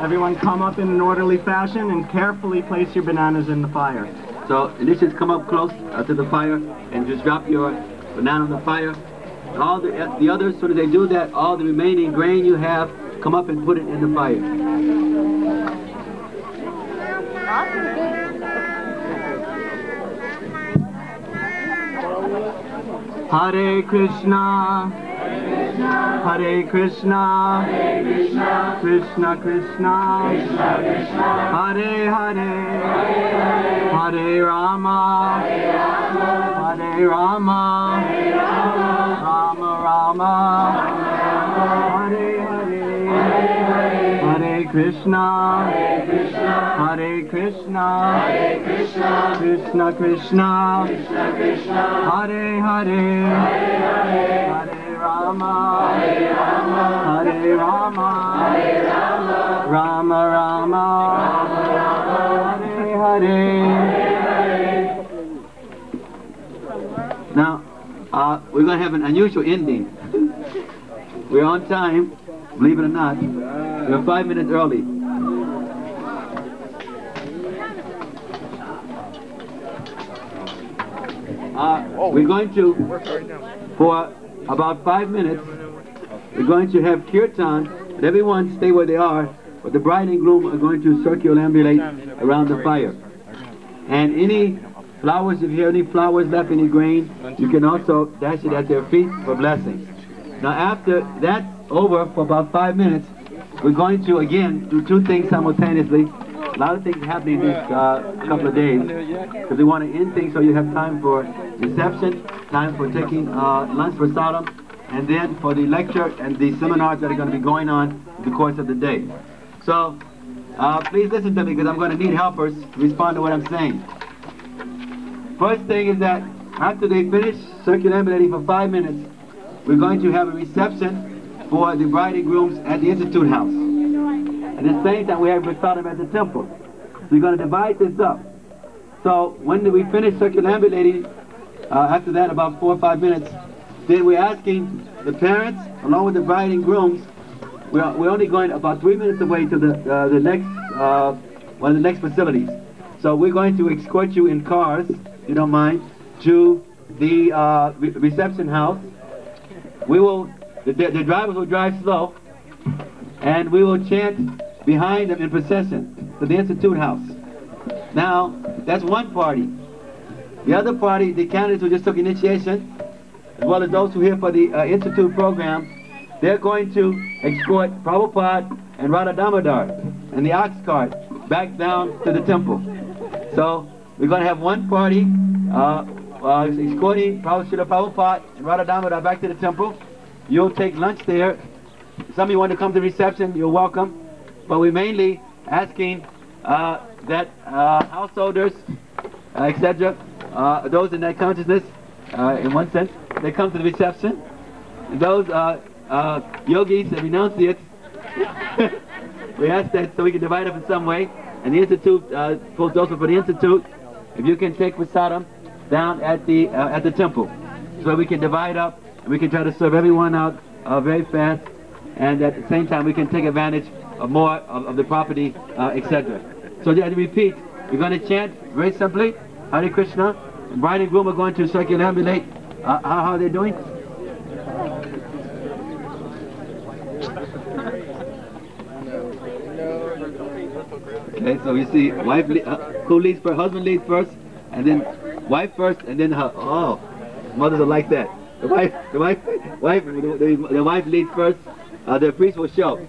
Everyone come up in an orderly fashion and carefully place your bananas in the fire. So initiates come up close to the fire and just drop your banana on the fire. All the others, as soon as they do that, all the remaining grain you have, come up and put it in the fire. Hare Krishna, Hare Krishna, Krishna Krishna, Hare Hare, Hare Rama, Hare Rama, Rama Rama, Hare Hare, Hare Krishna, Hare Krishna, Krishna Krishna, Hare Hare, Hare Rama, Hare Rama, Rama Rama, Hare Hare. Now, we're going to have an unusual ending. We're on time, believe it or not. We're 5 minutes early. We're going to, for about 5 minutes, we're going to have kirtan, but everyone stay where they are, but the bride and groom are going to circumambulate around the fire. And any flowers, if you have any flowers left, any grain, you can also dash it at their feet for blessings. Now after that's over for about 5 minutes, we're going to again do two things simultaneously. A lot of things happening these couple of days, because we want to end things so you have time for reception, time for taking lunch for Sodom, and then for the lecture and the seminars that are going to be going on in the course of the day. So please listen to me, because I'm going to need helpers to respond to what I'm saying. First thing is that after they finish circumambulating for 5 minutes, we're going to have a reception for the bride and grooms at the Institute House. At the same time, we have Prasadam at the temple. So we're going to divide this up. So when we finish circumambulating, after that, about 4 or 5 minutes, then we're asking the parents, along with the bride and grooms, we're only going about 3 minutes away to the next, one of the next facilities. So we're going to escort you in cars, if you don't mind, to the reception house. We will, the drivers will drive slow, and we will chant behind them in procession to the Institute House. Now, that's one party. The other party, the candidates who just took initiation, as well as those who are here for the Institute program, they're going to escort Prabhupada and Radha Damodar and the ox cart back down to the temple. So, we're going to have one party escorting Prabhupada and Radha Damodar back to the temple. You'll take lunch there. Some of you want to come to reception, you're welcome. But we're mainly asking that householders, etc., those in that consciousness, in one sense, they come to the reception. And those yogis and renunciates, we ask that so we can divide up in some way. And the Institute, those for the Institute, if you can take prasadam down at the temple, so we can divide up and we can try to serve everyone out very fast, and at the same time we can take advantage of more of the property, etc. So to repeat, we're going to chant very simply, Hare Krishna. The bride and groom are going to circumambulate. How are they doing? Okay, so you see, wife, who leads first? Husband leads first, and then wife first, and then her. Oh, mothers are like that. The wife leads first. The priest will show.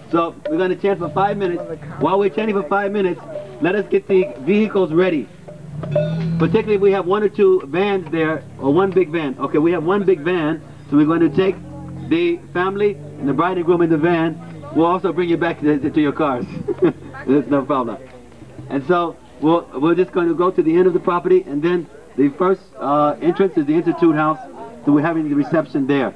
So we're going to chant for 5 minutes. While we're chanting for 5 minutes, let us get the vehicles ready. Particularly if we have 1 or 2 vans there, or one big van. Okay, we have one big van, so we're going to take the family and the bride and groom in the van. We'll also bring you back to your cars. There's no problem. And so we're just going to go to the end of the property, and then the first entrance is the Institute House, so we're having the reception there.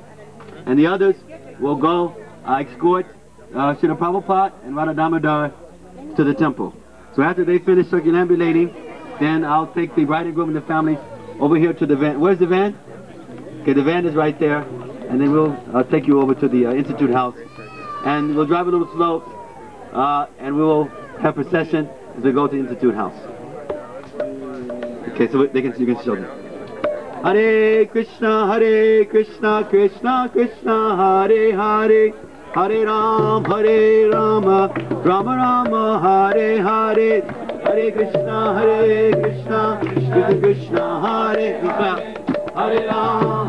And the others will go escort Srila Prabhupada and Radha Damodar to the temple. So after they finish circumambulating, then I'll take the bride and groom and the family over here to the van. Where's the van? Okay, the van is right there, and then we'll take you over to the Institute House. And we'll drive a little slow, and we will have procession as we go to the Institute House. Okay, so you can show them. Hare Krishna, Krishna Krishna, Hare Hare, Hare Rama, Rama Rama, Hare Hare, Hare Krishna, Krishna Krishna, Hare Hare, Hare Rama,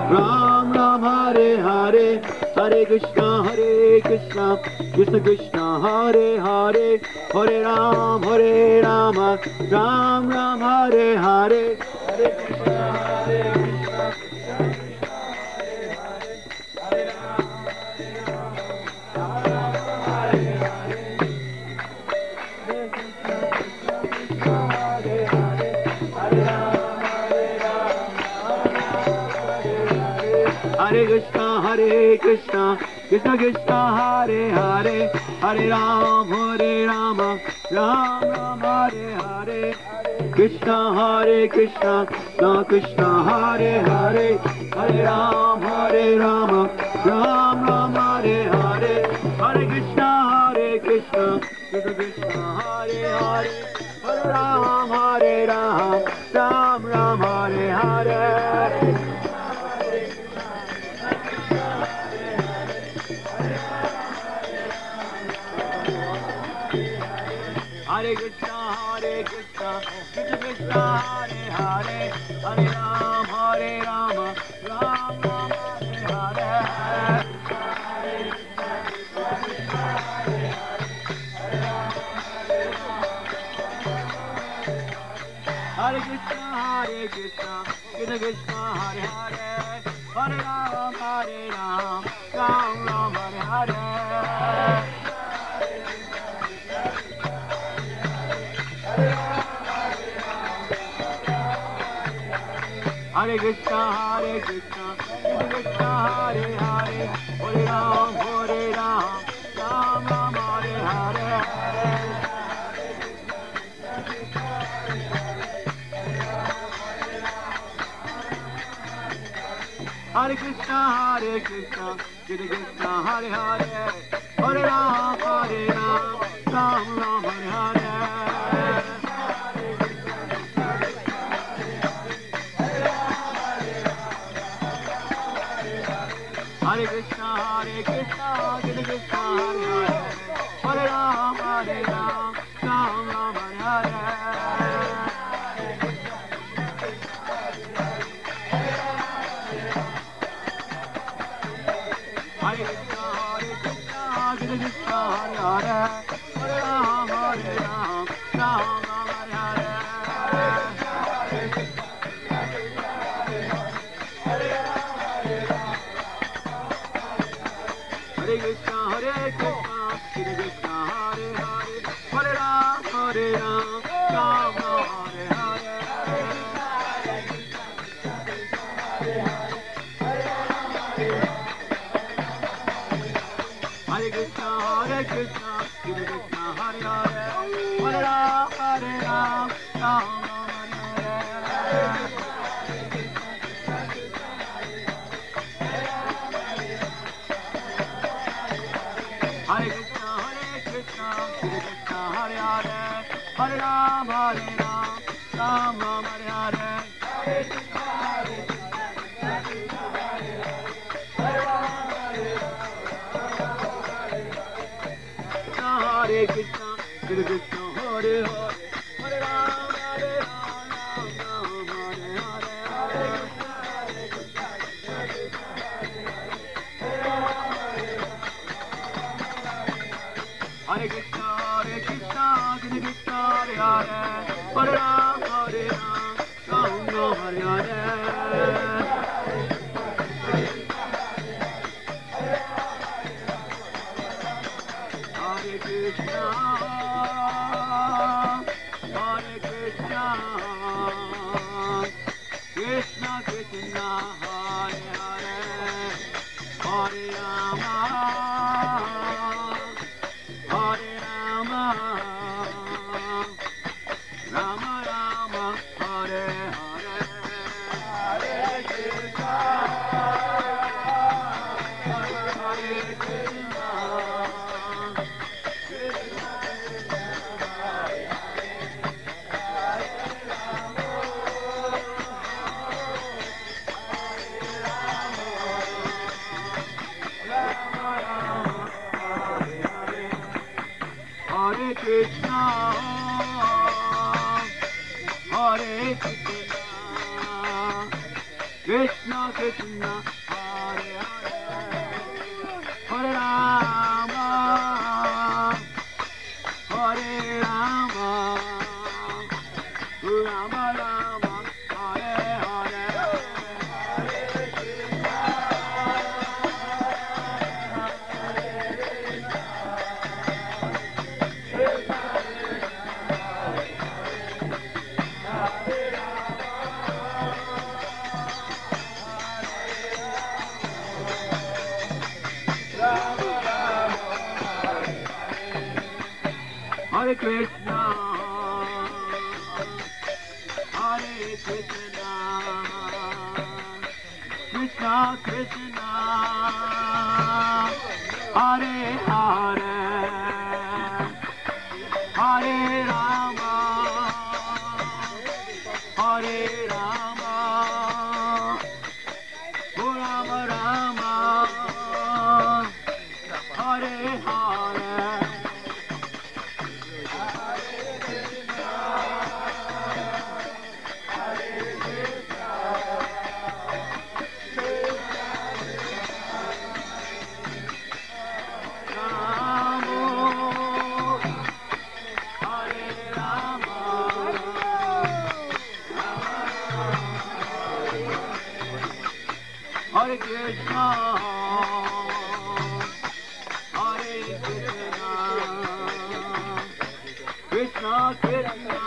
Ram Ram, Hare Hare, Hare Krishna, Krishna Krishna, Hare Hare, Hare Rama, Ram Ram, Hare Hare, Hare Krishna, Krishna Krishna, Hare Hare, Hare Hare Krishna, Krishna Krishna, Hare Hare, Hare Rama, Ram Ram, Hare Hare, Krishna Krishna, Krishna Hare Hare, Hare Rama, Ram Ram, Hare Hare, Hare Krishna, Krishna Krishna, Hare Hare, Hare Ram, Ram Ram, Hare Hare. Hare Krishna, Krishna Krishna, Hare Hare, Hare Rama, Ram Ram, Hare Hare. Hare Krishna, Krishna Krishna, Hare Hare, Hare Ram, Ram Ram, Hare Hare. Hare Krishna, Krishna Krishna, Hare Hare, Hare Ram, Ram Ram, Hare Hare. Hare Krishna, Krishna Krishna, Hare Hare, Hare Ram, Ram Ram, Hare Hare. Hare Krishna, Krishna Krishna, Hare Hare, Hare Ram, Ram Ram, Hare Hare. Hare Krishna, Krishna Krishna, Hare Hare, Hare Ram, Ram Ram, Hare Hare. Hare Krishna, Krishna Krishna, Hare Hare, Hare Ram, Ram Ram, Hare Hare. Hare Krishna, Krishna Krishna, Hare Hare, Hare Ram, Ram Ram, Hare Hare. Hare Krishna, Krishna Krishna, Hare Hare, Hare Ram, Ram Ram, Hare Hare. Hare Krishna, Hare Krishna, Krishna Krishna, Hare Hare, Hare Ram, Ram Ram, Hare Hare. Hare Krishna, Krishna Krishna, Hare Hare, Hare Ram, Ram Ram, Hare Hare. Hare Krishna, Krishna Krishna, Hare Hare, Hare Rama, Rama Rama, Hare Hare. Hare Krishna, Hare Krishna, Krishna Krishna, Hare Hare, Hare Rama, Hare Krishna, Hare Krishna, Krishna Krishna, Hare Hare, Hare Rama, Hare Rama, Rama Rama, Hare Hare. Hare Krishna, Hare Krishna, Krishna Krishna, Hare Hare, Hare Rama, Hare Rama, Rama Rama, Hare Hare. Hare Krishna, Hare Krishna, Krishna Krishna, Hare Hare, Hare Rama, Hare Rama, Rama Rama, Hare Hare. Hare Krishna, Hare Krishna, Krishna Krishna,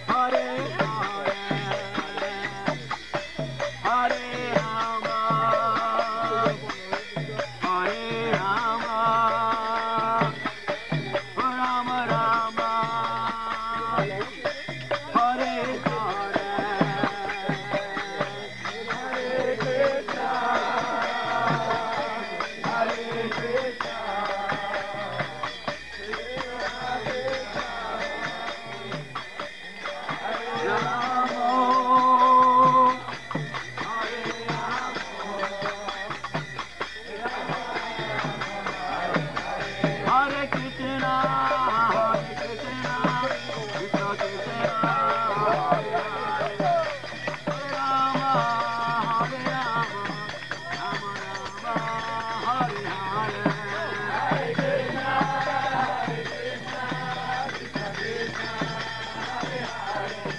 Hare Rama, Hare Rama, Rama Rama, Hare Hare. Hare Krishna, Hare Krishna, Krishna Krishna, Hare Hare, Hare Rama, Hare Rama, Rama Rama, Hare Hare. Hare Krishna, Hare Krishna, Krishna Krishna, Hare Hare, Hare Rama, Hare Rama, Rama Rama, Hare Hare Krishna, Hare Krishna, Krishna Krishna, Hare Hare,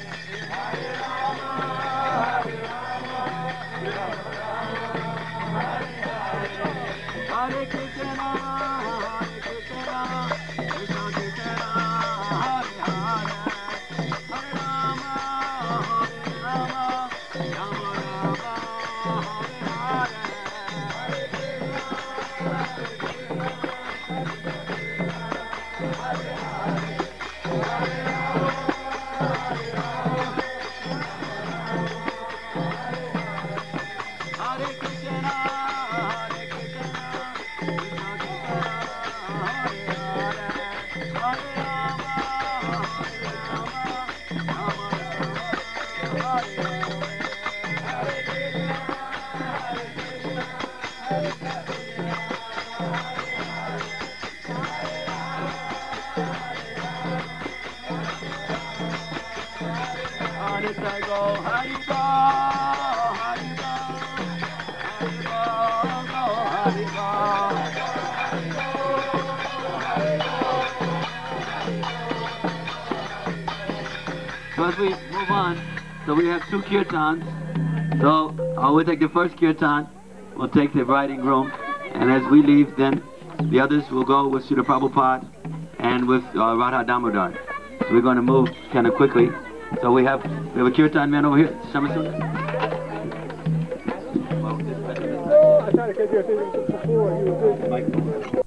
Hare Rama, Hare Rama, Rama Rama, Hare Hare, Hare Krishna, Hare Krishna, Krishna Krishna, Hare Hare, Hare Hare, go Hare So as we move on, so we have two kirtans. So we'll take the first kirtan, we'll take the bride and groom, and as we leave, then the others will go with Srila Prabhupada and with Radha Damodar. So we're going to move kind of quickly. So we have a kirtan man over here, Shamasundar. I tried to get you before you were